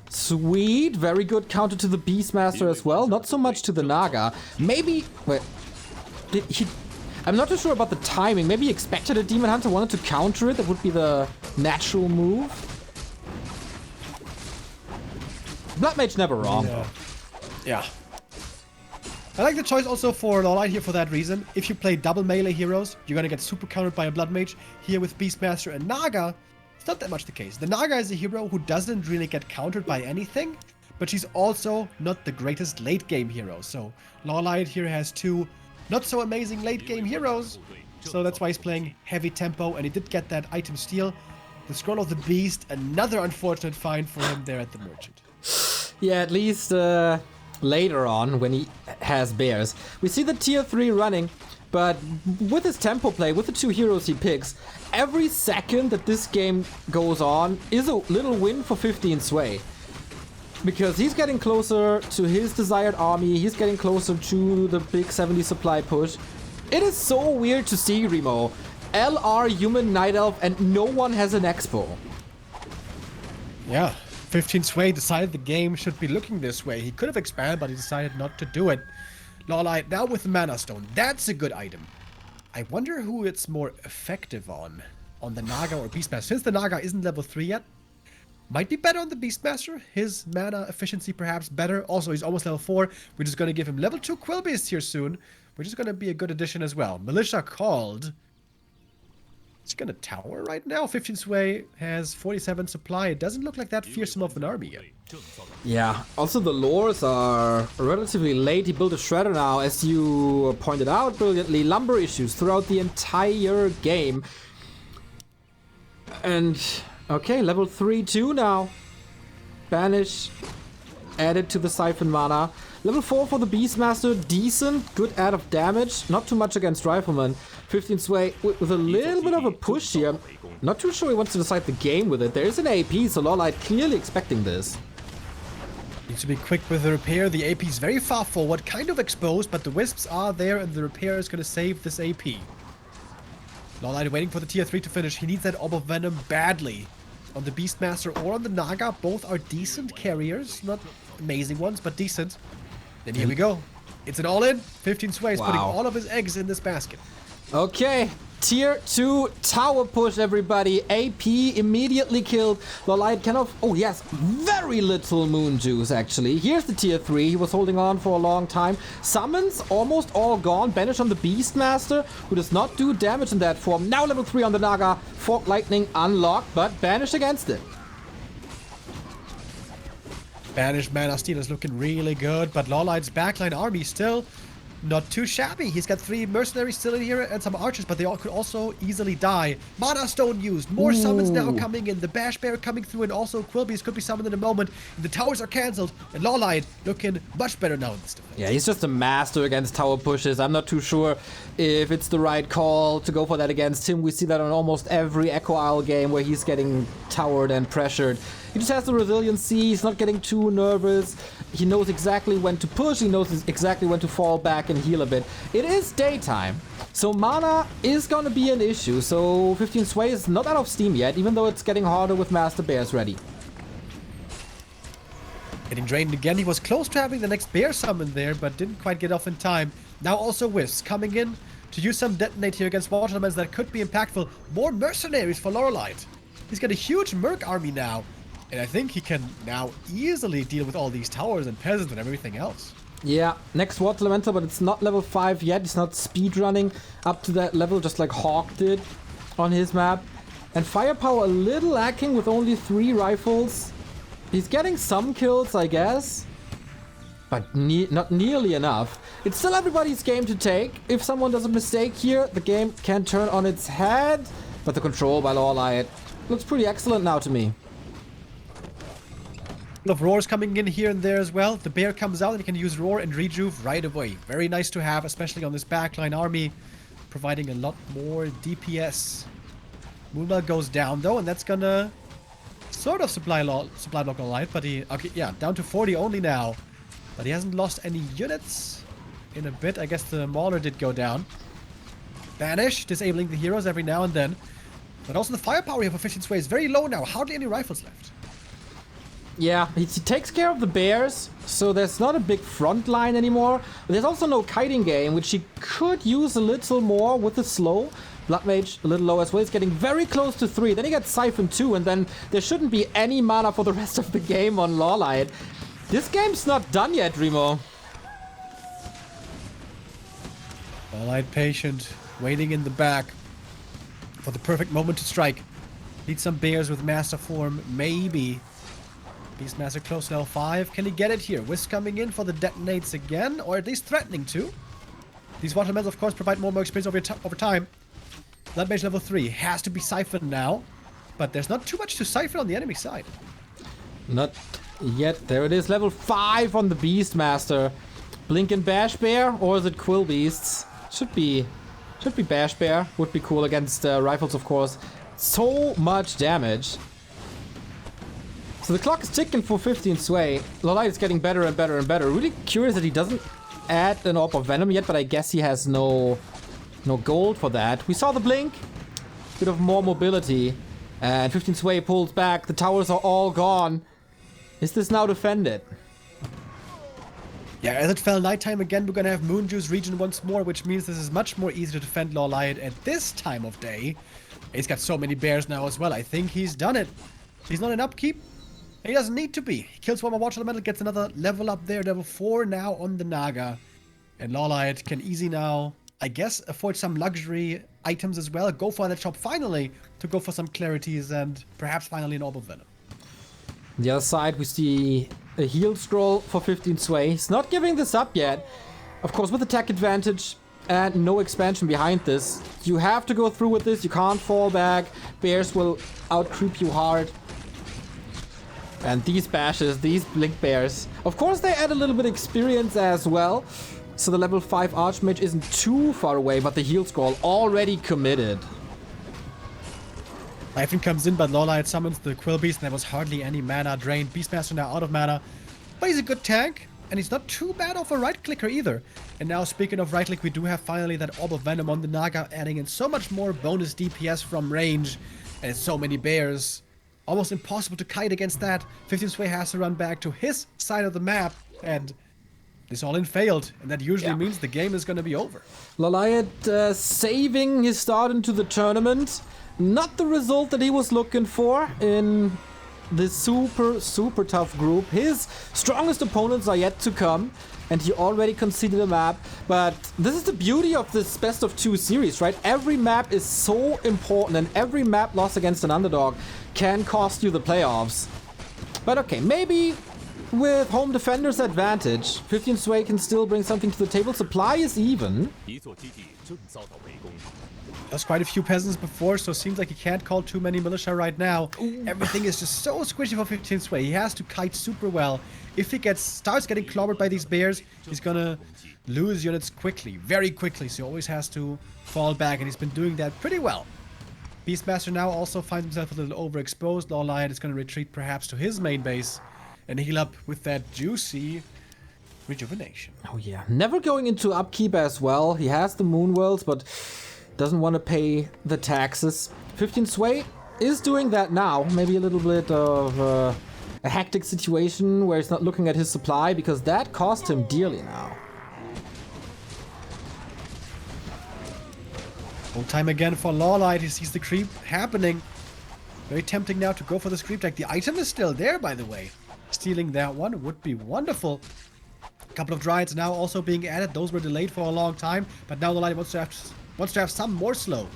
Sweet, very good counter to the Beastmaster as well. Not so much to the Naga. Maybe... Wait. Did he... I'm not too sure about the timing. Maybe he expected a Demon Hunter, wanted to counter it. That would be the natural move. Blood Mage never wrong. Yeah. I like the choice also for LawLiet here for that reason. If you play double melee heroes, you're gonna get super countered by a Blood Mage. Here with Beastmaster and Naga, it's not that much the case. The Naga is a hero who doesn't really get countered by anything, but she's also not the greatest late game hero. So LawLiet here has two not so amazing late game heroes, so that's why he's playing heavy tempo, and he did get that item steal. The Scroll of the Beast, another unfortunate find for him there at the Merchant. Yeah, at least later on when he has bears. We see the tier 3 running, but with his tempo play, with the two heroes he picks, every second that this game goes on is a little win for 15 Sway. Because he's getting closer to his desired army, he's getting closer to the big 70 supply push. It is so weird to see, Remo. LR human Night Elf and no one has an expo. Yeah, 15 Sway decided the game should be looking this way. He could have expanded, but he decided not to do it. LawLiet now with the Mana Stone. That's a good item. I wonder who it's more effective on the Naga or Beastmaster. Since the Naga isn't level 3 yet, might be better on the Beastmaster. His mana efficiency perhaps better. Also, he's almost level 4. We're just going to give him level 2 Quill Beast here soon, which is going to be a good addition as well. Militia called. It's going to tower right now. 15 Sway has 47 supply. It doesn't look like that fearsome of an army yet. Yeah, also the lores are relatively late. He built a Shredder now, as you pointed out brilliantly. Lumber issues throughout the entire game. And... okay, level 3-2 now. Banish. Added to the Siphon mana. Level 4 for the Beastmaster. Decent. Good add of damage. Not too much against Rifleman. 15 Sway with a little bit of a push here. Not too sure he wants to decide the game with it. There is an AP, so LawLiet clearly expecting this. Needs to be quick with the repair. The AP is very far forward. Kind of exposed, but the Wisps are there and the repair is going to save this AP. LawLiet waiting for the tier 3 to finish. He needs that Orb of Venom badly. On the Beastmaster or on the Naga, both are decent carriers. Not amazing ones, but decent. Then here we go. It's an all-in. 15 Sways putting all of his eggs in this basket. Okay, tier 2 tower push, everybody. AP immediately killed. LawLiet kind of... oh, yes, very little moon juice, actually. Here's the tier 3. He was holding on for a long time. Summons almost all gone. Banish on the Beastmaster, who does not do damage in that form. Now level 3 on the Naga. Fork Lightning unlocked, but Banish against it. Banished Mana Steel is looking really good, but LawLiet's backline army still... not too shabby. He's got 3 mercenaries still in here and some archers, but they all could also easily die. Mana Stone used. More summons now coming in. The Bash Bear coming through, and also Quilbies could be summoned in a moment. The towers are cancelled, and LawLiet looking much better now in this defense. Yeah, he's just a master against tower pushes. I'm not too sure if it's the right call to go for that against him. We see that on almost every Echo Isle game where he's getting towered and pressured. He just has the resiliency. He's not getting too nervous. He knows exactly when to push. He knows exactly when to fall back and heal a bit. It is daytime, so mana is going to be an issue. So 15 Sway is not out of steam yet, even though it's getting harder with Master Bears ready. Getting drained again. He was close to having the next bear summon there, but didn't quite get off in time. Now also Wisps coming in. to use some detonate here against water elements that could be impactful. More mercenaries for LawLiet. He's got a huge merc army now. And I think he can now easily deal with all these towers and peasants and everything else. Yeah, next water elemental, but it's not level 5 yet. It's not speedrunning up to that level, just like Hawk did on his map. And firepower a little lacking with only 3 rifles. He's getting some kills, I guess. But not nearly enough. It's still everybody's game to take. If someone does a mistake here, the game can turn on its head. But the control by LawLiet looks pretty excellent now to me. Of roars coming in here and there as well. The bear comes out and you can use roar and rejuve right away. Very nice to have, especially on this backline army, providing a lot more DPS. Moonwell goes down though, and that's gonna sort of supply block LawLiet, but down to 40 only now. But he hasn't lost any units in a bit. I guess the Mauler did go down. Banish, disabling the heroes every now and then. But also the firepower here for 15 Sway is very low now. Hardly any rifles left. Yeah, he takes care of the bears, so there's not a big front line anymore. But there's also no kiting game, which he could use a little more with the slow. Blood Mage a little low as well. He's getting very close to 3. Then he gets Siphon 2, and then there shouldn't be any mana for the rest of the game on LawLiet. This game's not done yet, Remo. LawLiet patient, waiting in the back for the perfect moment to strike. Need some bears with Master Form, maybe. Beastmaster close to L5. Can he get it here? Wisp coming in for the detonates again, or at least threatening to. These watermelons, of course, provide more experience over time. Blood Mage level 3 has to be siphoned now, but there's not too much to siphon on the enemy side. Not yet. There it is, level 5 on the Beastmaster. Blink and Bash Bear, or is it Quill Beasts? Should be Bash Bear. Would be cool against rifles, of course. So much damage. So the clock is ticking for 15 Sway. LawLiet is getting better and better and better. Really curious that he doesn't add an Orb of Venom yet, but I guess he has no gold for that. We saw the blink. Bit of more mobility. And 15 Sway pulls back. The towers are all gone. Is this now defended? Yeah, as it fell nighttime again, we're gonna have Moonjuice region once more, which means this is much more easy to defend LawLiet at this time of day. He's got so many bears now as well. I think he's done it. He's not in upkeep. He doesn't need to be. He kills one more Watch Elemental, gets another level up there, level 4 now on the Naga. And LawLiet can easy now, I guess, afford some luxury items as well. Go for that shop finally to go for some clarities and perhaps finally an Orb of Venom. On the other side, we see a heal scroll for 15 Sway. He's not giving this up yet. Of course, with attack advantage and no expansion behind this, you have to go through with this. You can't fall back. Bears will out-creep you hard. And these bashes, these blink bears, of course they add a little bit of experience as well. So the level 5 Archmage isn't too far away, but the heal scroll already committed. Siphon comes in, but LawLiet summons the Quill Beast, and there was hardly any mana drained. Beastmaster now out of mana, but he's a good tank, and he's not too bad of a right-clicker either. And now, speaking of right-click, we do have finally that Orb of Venom on the Naga, adding in so much more bonus DPS from range, and it's so many bears. Almost impossible to kite against that. 15 Sway has to run back to his side of the map, and this all in failed, and that usually means the game is going to be over. LawLiet saving his start into the tournament. Not the result that he was looking for in this super tough group. His strongest opponents are yet to come, and he already conceded a map. But this is the beauty of this best of 2 series, right? Every map is so important, and every map loss against an underdog can cost you the playoffs. But okay, maybe with home defender's advantage, 15 Sway can still bring something to the table. Supply is even. There's quite a few peasants before, so it seems like he can't call too many militia right now. Everything is just so squishy for 15 Sway. He has to kite super well. If he starts getting clobbered by these bears, he's gonna lose units quickly, very quickly. So he always has to fall back, and he's been doing that pretty well. Beastmaster now also finds himself a little overexposed. LawLiet is gonna retreat perhaps to his main base and heal up with that juicy rejuvenation. Oh yeah, never going into upkeep as well. He has the moon worlds, but doesn't want to pay the taxes. 15 Sway is doing that now. Maybe a little bit of a hectic situation where he's not looking at his supply, because that cost him dearly now. Full time again for LawLiet. He sees the creep happening. Very tempting now to go for this creep tag. The item is still there, by the way. Stealing that one would be wonderful. A couple of Dryads now also being added. Those were delayed for a long time, but now LawLiet wants to have some more slow.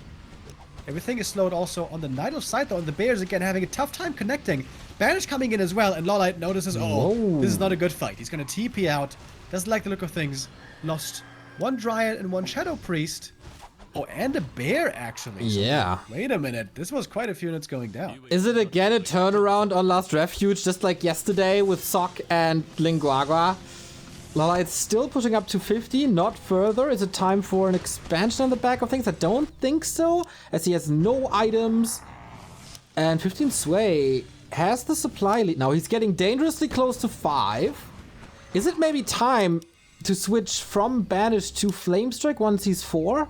Everything is slowed also on the Nidalee side, though, and the Bears again having a tough time connecting. Banish coming in as well, and LawLiet notices, oh, this is not a good fight. He's going to TP out. Doesn't like the look of things. Lost one Dryad and one Shadow Priest. Oh, and a bear, actually. So Yeah. wait a minute. This was quite a few units going down. Is it again a turnaround on Last Refuge, just like yesterday with Sok and Linguagua? LawLiet's still pushing up to 50, not further. Is it time for an expansion on the back of things? I don't think so, as he has no items. And 15 Sway has the supply lead. Now he's getting dangerously close to 5. Is it maybe time to switch from Banish to Flamestrike once he's 4?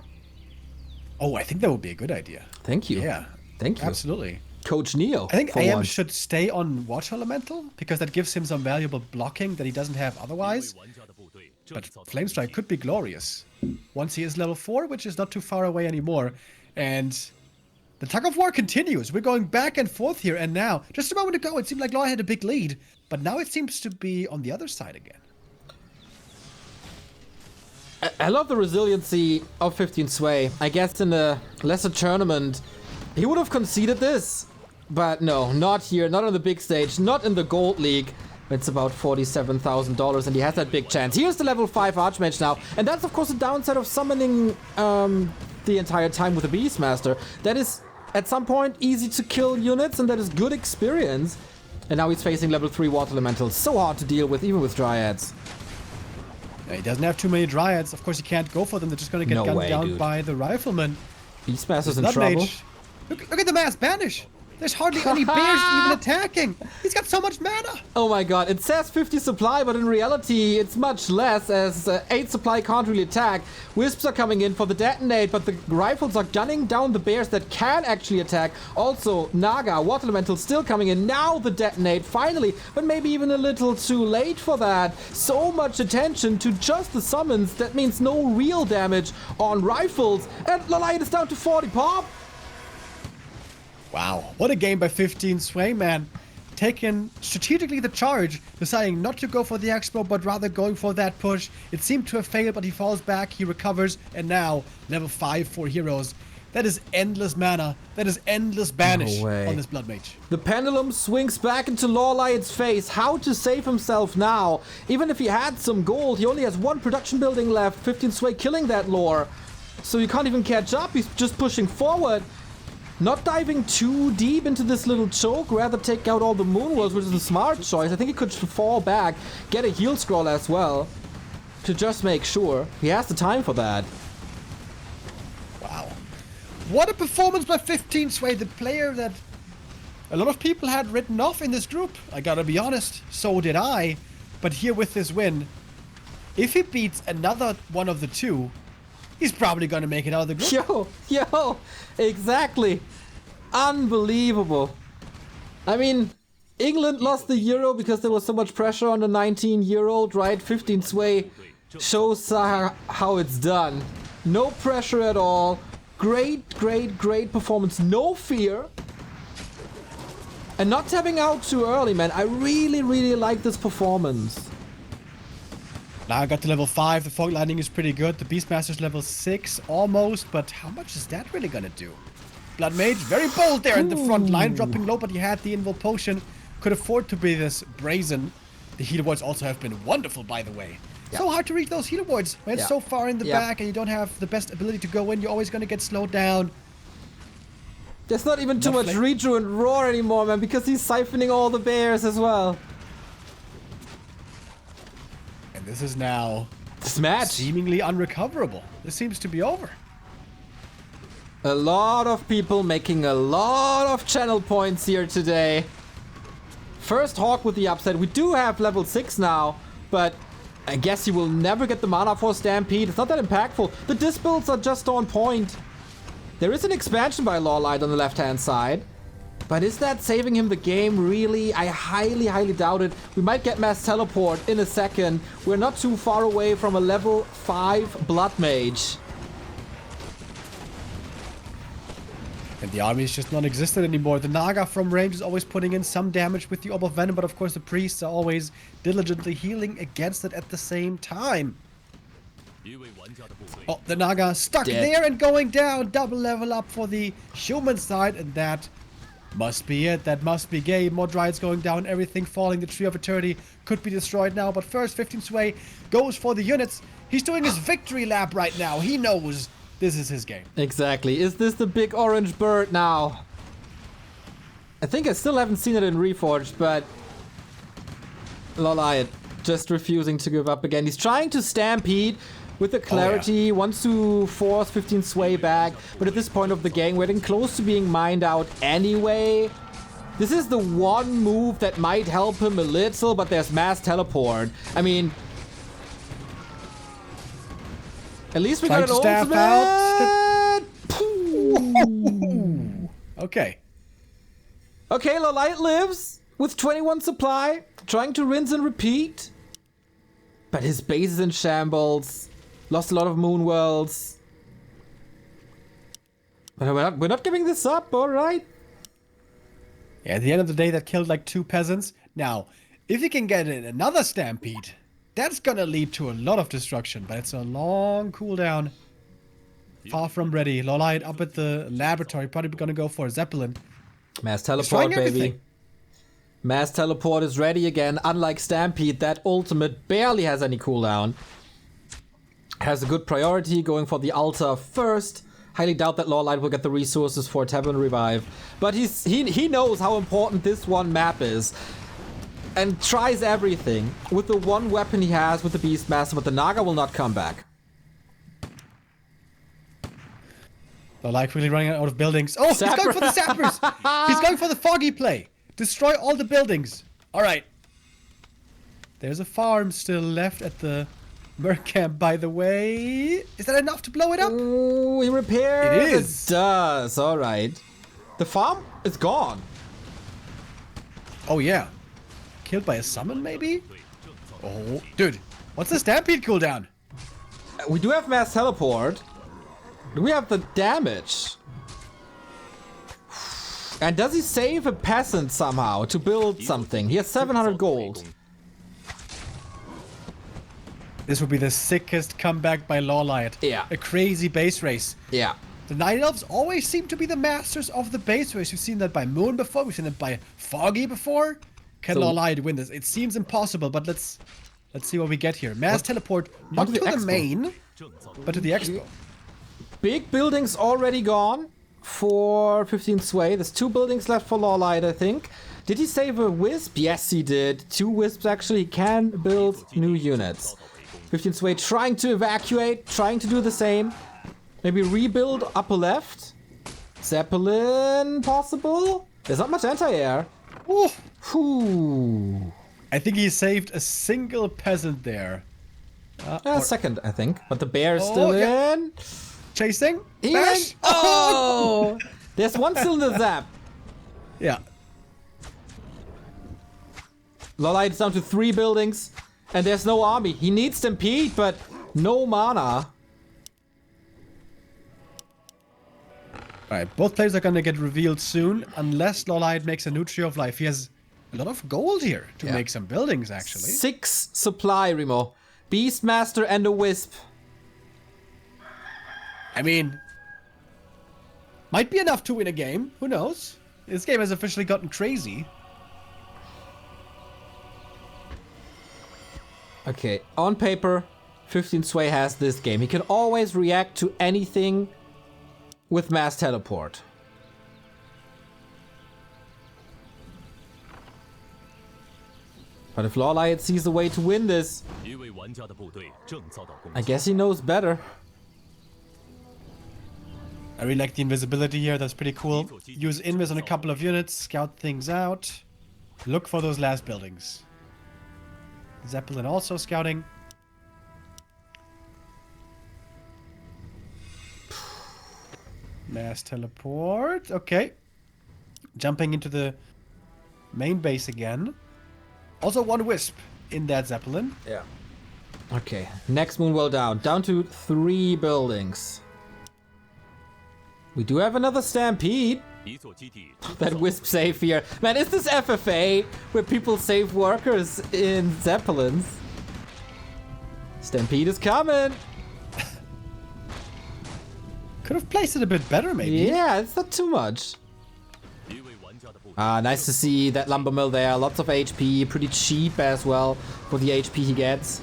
Oh, I think that would be a good idea. Thank you. Yeah. Thank you. Absolutely. Coach Neo. I think for AM once. should stay on Water Elemental, because that gives him some valuable blocking that he doesn't have otherwise. But Flamestrike could be glorious once he is level 4, which is not too far away anymore. And the tug of war continues. We're going back and forth here, and now, just a moment ago, it seemed like LawLiet had a big lead, but now it seems to be on the other side again. I love the resiliency of 15 Sway. I guess in a lesser tournament, he would have conceded this. But no, not here, not on the big stage, not in the Gold League. It's about $47,000 and he has that big chance. Here's the level 5 Archmage now. And that's of course the downside of summoning the entire time with a Beastmaster. That is at some point easy to kill units and that is good experience. And now he's facing level 3 Water Elementals. So hard to deal with, even with Dryads. Yeah, he doesn't have too many Dryads. Of course, he can't go for them. They're just going to get No gunned way, down dude. by the Rifleman. Beastmaster's in Blood trouble. Mage. Look at the mass Banish. There's hardly any bears even attacking. He's got so much mana. Oh my god, it says 50 supply, but in reality it's much less as 8 supply can't really attack. Wisps are coming in for the detonate, but the rifles are gunning down the bears that can actually attack. Also, Naga, Water Elemental still coming in. Now the detonate, finally, but maybe even a little too late for that. So much attention to just the summons, that means no real damage on rifles. And LawLiet is down to 40 pop. Wow, what a game by 15 Sway, man. Taking strategically the charge, deciding not to go for the Expo, but rather going for that push. It seemed to have failed, but he falls back, he recovers, and now level 5 for heroes. That is endless mana. That is endless banish No way. on this Blood Mage. The pendulum swings back into LawLiet's face. How to save himself now? Even if he had some gold, he only has 1 production building left. 15 Sway killing that lore. So you can't even catch up. He's just pushing forward. Not diving too deep into this little choke, rather take out all the Moonwolves, which is a smart choice. I think he could fall back, get a heal scroll as well, to just make sure. He has the time for that. Wow. What a performance by 15 Sway, the player that a lot of people had written off in this group. I gotta be honest, so did I. But here with this win, if he beats another one of the two, he's probably gonna make it out of the group. Yo, exactly. Unbelievable. I mean, England lost the Euro because there was so much pressure on the 19-year-old, right? 15 Sway shows how it's done. No pressure at all. Great performance. No fear. And not tapping out too early, man. I really like this performance. Now I got to level 5, the Fog Lightning is pretty good, the Beastmaster's level 6 almost, but how much is that really gonna do? Blood Mage, very bold there in the front line, dropping low, but he had the Invul Potion, could afford to be this brazen. The Healer Wards also have been wonderful, by the way. So hard to reach those Healer Wards when it's so far in the back and you don't have the best ability to go in, you're always gonna get slowed down. There's not even too much Redraw and Roar anymore, man, because he's siphoning all the bears as well. And this is now This match. seemingly unrecoverable. This seems to be over. A lot of people making a lot of channel points here today. First Hawk with the upset. We do have level 6 now, but I guess you will never get the mana for Stampede. It's not that impactful. The disc builds are just on point. There is an expansion by LawLiet on the left-hand side. But is that saving him the game, really? I highly doubt it. We might get Mass Teleport in a second. We're not too far away from a level 5 Blood Mage. And the army is just non-existent anymore. The Naga from range is always putting in some damage with the Orb of Venom, but of course the priests are always diligently healing against it at the same time. Oh, the Naga stuck there and going down. Double level up for the human side, and that must be it. That must be game. More Dryads going down, everything falling. The Tree of Eternity could be destroyed now, but first 15 Sway goes for the units. He's doing his victory lap right now. He knows this is his game. Exactly. Is this the big orange bird now? I think I still haven't seen it in Reforged, but LawLiet just refusing to give up again. He's trying to stampede with the clarity, wants to force 15 Sway back, but at this point of the game, we're getting close to being mined out anyway. This is the one move that might help him a little, but there's mass teleport. I mean, at least we got an ultimate. Okay. Okay, LawLiet lives with 21 supply, trying to rinse and repeat. But his base is in shambles. Lost a lot of moon worlds. But we're not giving this up, alright? Yeah, at the end of the day, that killed like 2 peasants. Now, if you can get in another stampede, that's gonna lead to a lot of destruction, but it's a long cooldown. Far from ready. LawLiet up at the laboratory, probably gonna go for a Zeppelin. Mass teleport, baby. Mass teleport is ready again. Unlike Stampede, that ultimate barely has any cooldown. Has a good priority, going for the altar first. Highly doubt that LawLiet will get the resources for Tavern Revive. But he knows how important this one map is. And tries everything with the one weapon he has with the Beastmaster, but the Naga will not come back. LawLiet quickly running out of buildings. Oh, he's going for the Sappers! He's going for the Foggy play. Destroy all the buildings. Alright. There's a farm still left at the Merc camp, by the way. Is that enough to blow it up? Ooh, he repaired. It is. It does. Alright. The farm is gone. Oh, yeah. Killed by a summon, maybe? Oh, dude. What's the Stampede cooldown? We do have mass teleport. Do we have the damage? And does he save a peasant somehow to build something? He has 700 gold. This would be the sickest comeback by LawLiet. Yeah. A crazy base race. Yeah. The Night Elves always seem to be the masters of the base race. We've seen that by Moon before. We've seen it by Foggy before. Can LawLiet win this? It seems impossible, but let's see what we get here. Mass teleport, not to the main, but to the expo. Big buildings already gone for 15 Sway. There's 2 buildings left for LawLiet, I think. Did he save a Wisp? Yes, he did. 2 Wisps, actually. He can build new units. 15 Sway trying to evacuate, trying to do the same. Maybe rebuild upper left. Zeppelin, possible? There's not much anti-air. Whew. I think he saved a single peasant there. Second, I think. But the bear is still in. Chasing? Bash! Oh! There's one still in the zap. Yeah. LawLiet is down to 3 buildings. And there's no army. He needs Stampede, but no mana. Alright, both players are gonna get revealed soon, unless LawLiet makes a new Tree of Life. He has a lot of gold here to make some buildings, actually. 6 supply, Remo. Beastmaster and a Wisp. I mean, might be enough to win a game. Who knows? This game has officially gotten crazy. Okay, on paper, 15 Sway has this game. He can always react to anything with mass teleport. But if LawLiet sees a way to win this, I guess he knows better. I really like the invisibility here. That's pretty cool. Use invis on a couple of units, scout things out. Look for those last buildings. Zeppelin also scouting. Mass teleport. Okay. Jumping into the main base again. Also 1 Wisp in that Zeppelin. Yeah. Okay, next moon well down. Down to 3 buildings. We do have another Stampede. That Wisp save here. Man, is this FFA where people save workers in Zeppelins? Stampede is coming. Could have placed it a bit better, maybe. Yeah, it's not too much. Nice to see that lumber mill there. Lots of HP, pretty cheap as well for the HP he gets.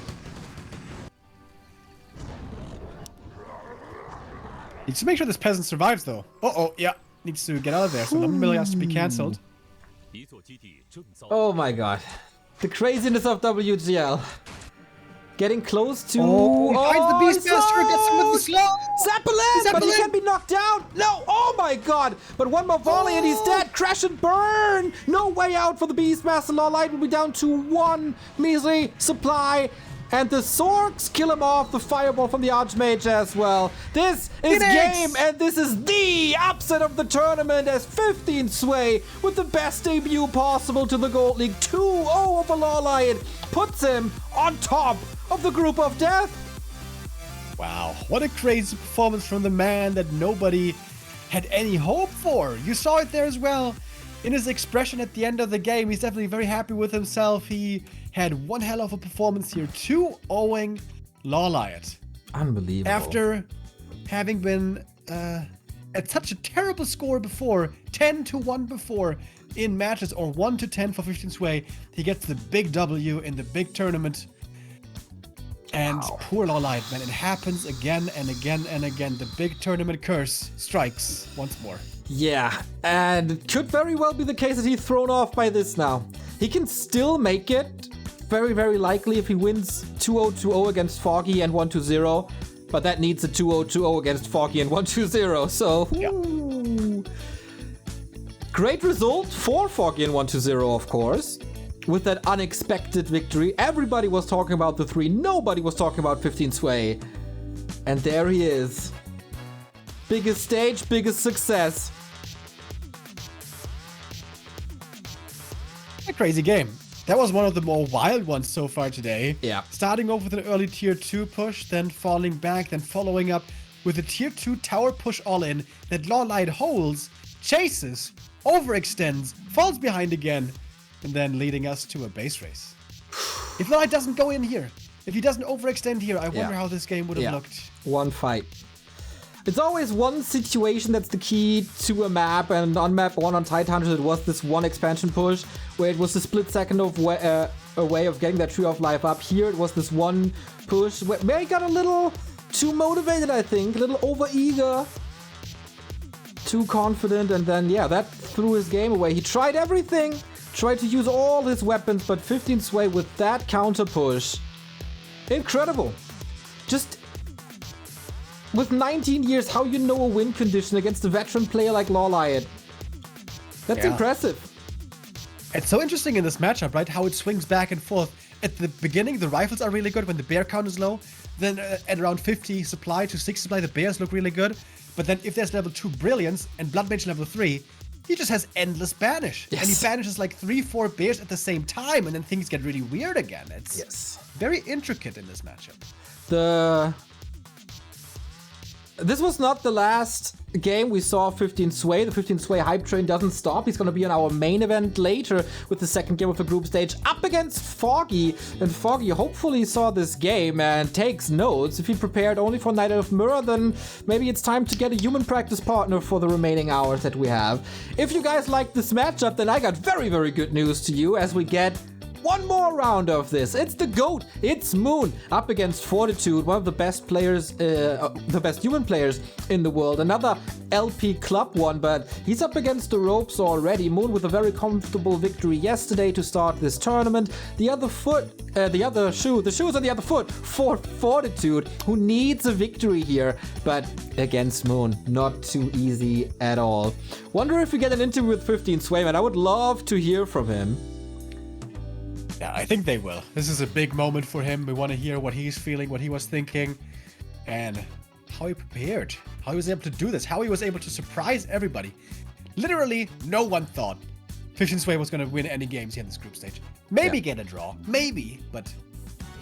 Needs to make sure this peasant survives, though. Uh-oh, yeah. Needs to get out of there, so lumber mill has to be cancelled. Oh my god. The craziness of WGL. Getting close to... Oh, he finds the Beastmaster, gets him with the slow! Zeppelin! But he can't be knocked out! No! Oh my god! But one more volley and he's dead! Crash and burn! No way out for the Beastmaster. LawLiet will be down to one measly supply. And the Sorks kill him off. The fireball from the Archmage as well. This is game, and this is the upset of the tournament as 15 Sway with the best debut possible to the Gold League. 2-0 over LawLiet puts him on top of the group of death. Wow, what a crazy performance from the man that nobody had any hope for. You saw it there as well. In his expression at the end of the game, he's definitely very happy with himself. He had one hell of a performance here, 2-0ing LawLiet. Unbelievable. After having been at such a terrible score before, 10-1 before in matches, or 1-10 for 15 Sway, he gets the big W in the big tournament. And poor LawLiet, man, it happens again and again and again. The big tournament curse strikes once more. Yeah, and it could very well be the case that he's thrown off by this now. He can still make it, very, very likely, if he wins 2-0-2-0 against Foggy and 1-0, but that needs a 2-0-2-0 against Foggy and 1-0, so... Yeah. Great result for Foggy and 1-0, of course. With that unexpected victory. Everybody was talking about the 3, nobody was talking about 15 Sway. And there he is. Biggest stage, biggest success. A crazy game. That was one of the more wild ones so far today. Yeah. Starting off with an early tier 2 push, then falling back, then following up with a tier 2 tower push all-in that LawLiet holds, chases, overextends, falls behind again, and then leading us to a base race. If LawLiet doesn't go in here, if he doesn't overextend here, I wonder how this game would have looked. One fight. It's always one situation that's the key to a map, and on map 1 on Titanhunters it was this one expansion push where it was a split second of a way of getting that Tree of Life up. Here it was this one push where he got a little too motivated, I think, a little over-eager, too confident, and then, yeah, that threw his game away. He tried everything, tried to use all his weapons, but 15 Sway with that counter push. Incredible. Just... with 19 years, how you know a win condition against a veteran player like LawLiet. That's impressive. It's so interesting in this matchup, right? How it swings back and forth. At the beginning, the rifles are really good when the bear count is low. Then at around 50 supply to 60 supply, the bears look really good. But then if there's level 2 Brilliance and Blood Mage level 3, he just has endless banish. Yes. And he banishes like 3-4 bears at the same time, and then things get really weird again. It's very intricate in this matchup. This was not the last game we saw 15 Sway. The 15 Sway hype train doesn't stop. He's going to be on our main event later with the second game of the group stage up against Foggy. And Foggy hopefully saw this game and takes notes. If he prepared only for Night of Mirror, then maybe it's time to get a human practice partner for the remaining hours that we have. If you guys like this matchup, then I got very, very good news to you as we get one more round of this. It's the GOAT. It's Moon up against Fortitude, one of the best players, the best human players in the world. Another LP club one, but he's up against the ropes already. Moon with a very comfortable victory yesterday to start this tournament. The shoe is on the other foot for Fortitude, who needs a victory here, but against Moon, not too easy at all. Wonder if we get an interview with 15 Sway, man. I would love to hear from him. Yeah, I think they will. This is a big moment for him. We want to hear what he's feeling, what he was thinking, and how he prepared, how he was able to do this, how he was able to surprise everybody. Literally, no one thought 15 Sway was going to win any games here in this group stage. Maybe get a draw, maybe, but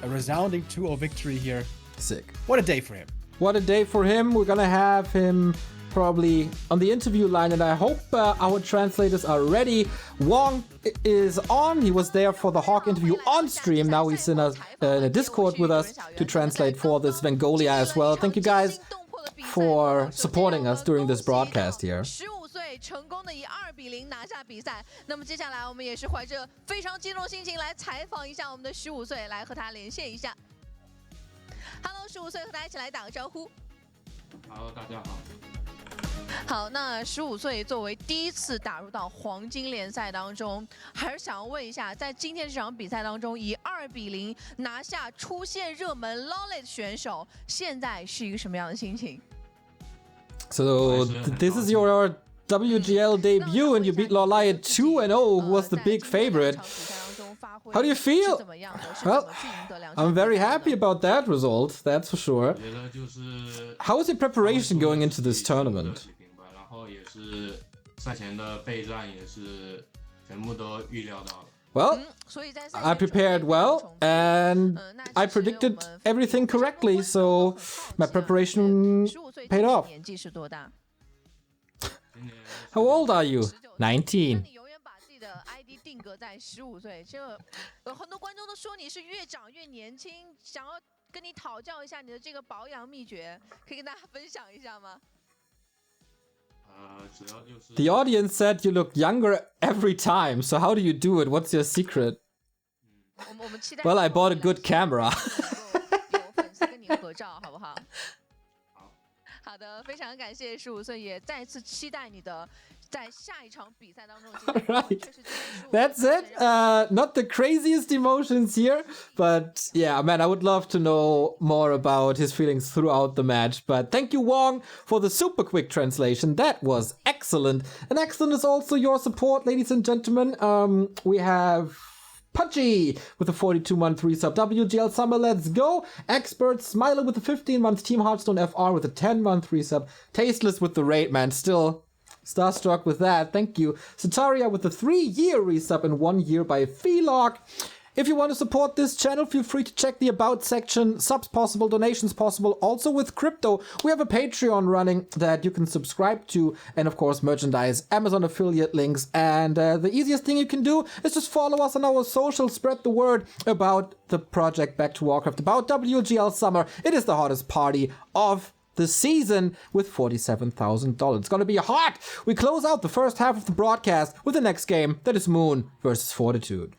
a resounding 2-0 victory here. Sick. What a day for him. What a day for him. We're going to have him probably on the interview line, and I hope our translators are ready. Wong is on. He was there for the Hawk interview on stream. Now he's in a Discord with us to translate for this Vengolia as well. Thank you guys for supporting us during this broadcast here. 成功的以2-0拿下比赛。那么接下来我们也是怀着非常激动心情来采访一下我们的15岁，来和他连线一下。Hello， 15岁，和大家一起来打个招呼。Hello， 大家好。好，那15岁作为第一次打入到黄金联赛当中，还是想要问一下，在今天这场比赛当中，以2-0拿下出现热门 LawLiet 选手，现在是一个什么样的心情 ？So this is your WGL debut and you beat LawLiet 2-0, who was the big favorite. How do you feel? Well, I'm very happy about that result, that's for sure. How is your preparation going into this tournament? Well, I prepared well and I predicted everything correctly, so my preparation paid off. How old are you? 19. ID 定格在15岁，这很多观众都说你是越长越年轻，想要跟你讨教一下你的这个保养秘诀，可以跟大家分享一下吗？ The audience said you look younger every time, so how do you do it? What's your secret? Well, I bought a good camera. 有粉丝跟你合照，好不好？好的，非常感谢15岁，也再次期待你的。 Right. That's it. Not the craziest emotions here, but yeah, man, I would love to know more about his feelings throughout the match. But thank you, Wong, for the super quick translation. That was excellent. And excellent is also your support, ladies and gentlemen. We have Punchy with a 42-month resub. WGL Summer, let's go. Expert Smiler with a 15-month. Team Hearthstone FR with a 10-month resub. Tasteless with the raid, man. Still starstruck with that. Thank you. Sataria with a 3-year resub and 1 year by Felock. If you want to support this channel, feel free to check the About section. Subs possible, donations possible. Also with crypto, we have a Patreon running that you can subscribe to. And of course, merchandise, Amazon affiliate links. And the easiest thing you can do is just follow us on our socials. Spread the word about the project Back to Warcraft, about WGL Summer. It is the hottest party of the season with $47,000. It's gonna be hot! We close out the first half of the broadcast with the next game, that is Moon versus Fortitude.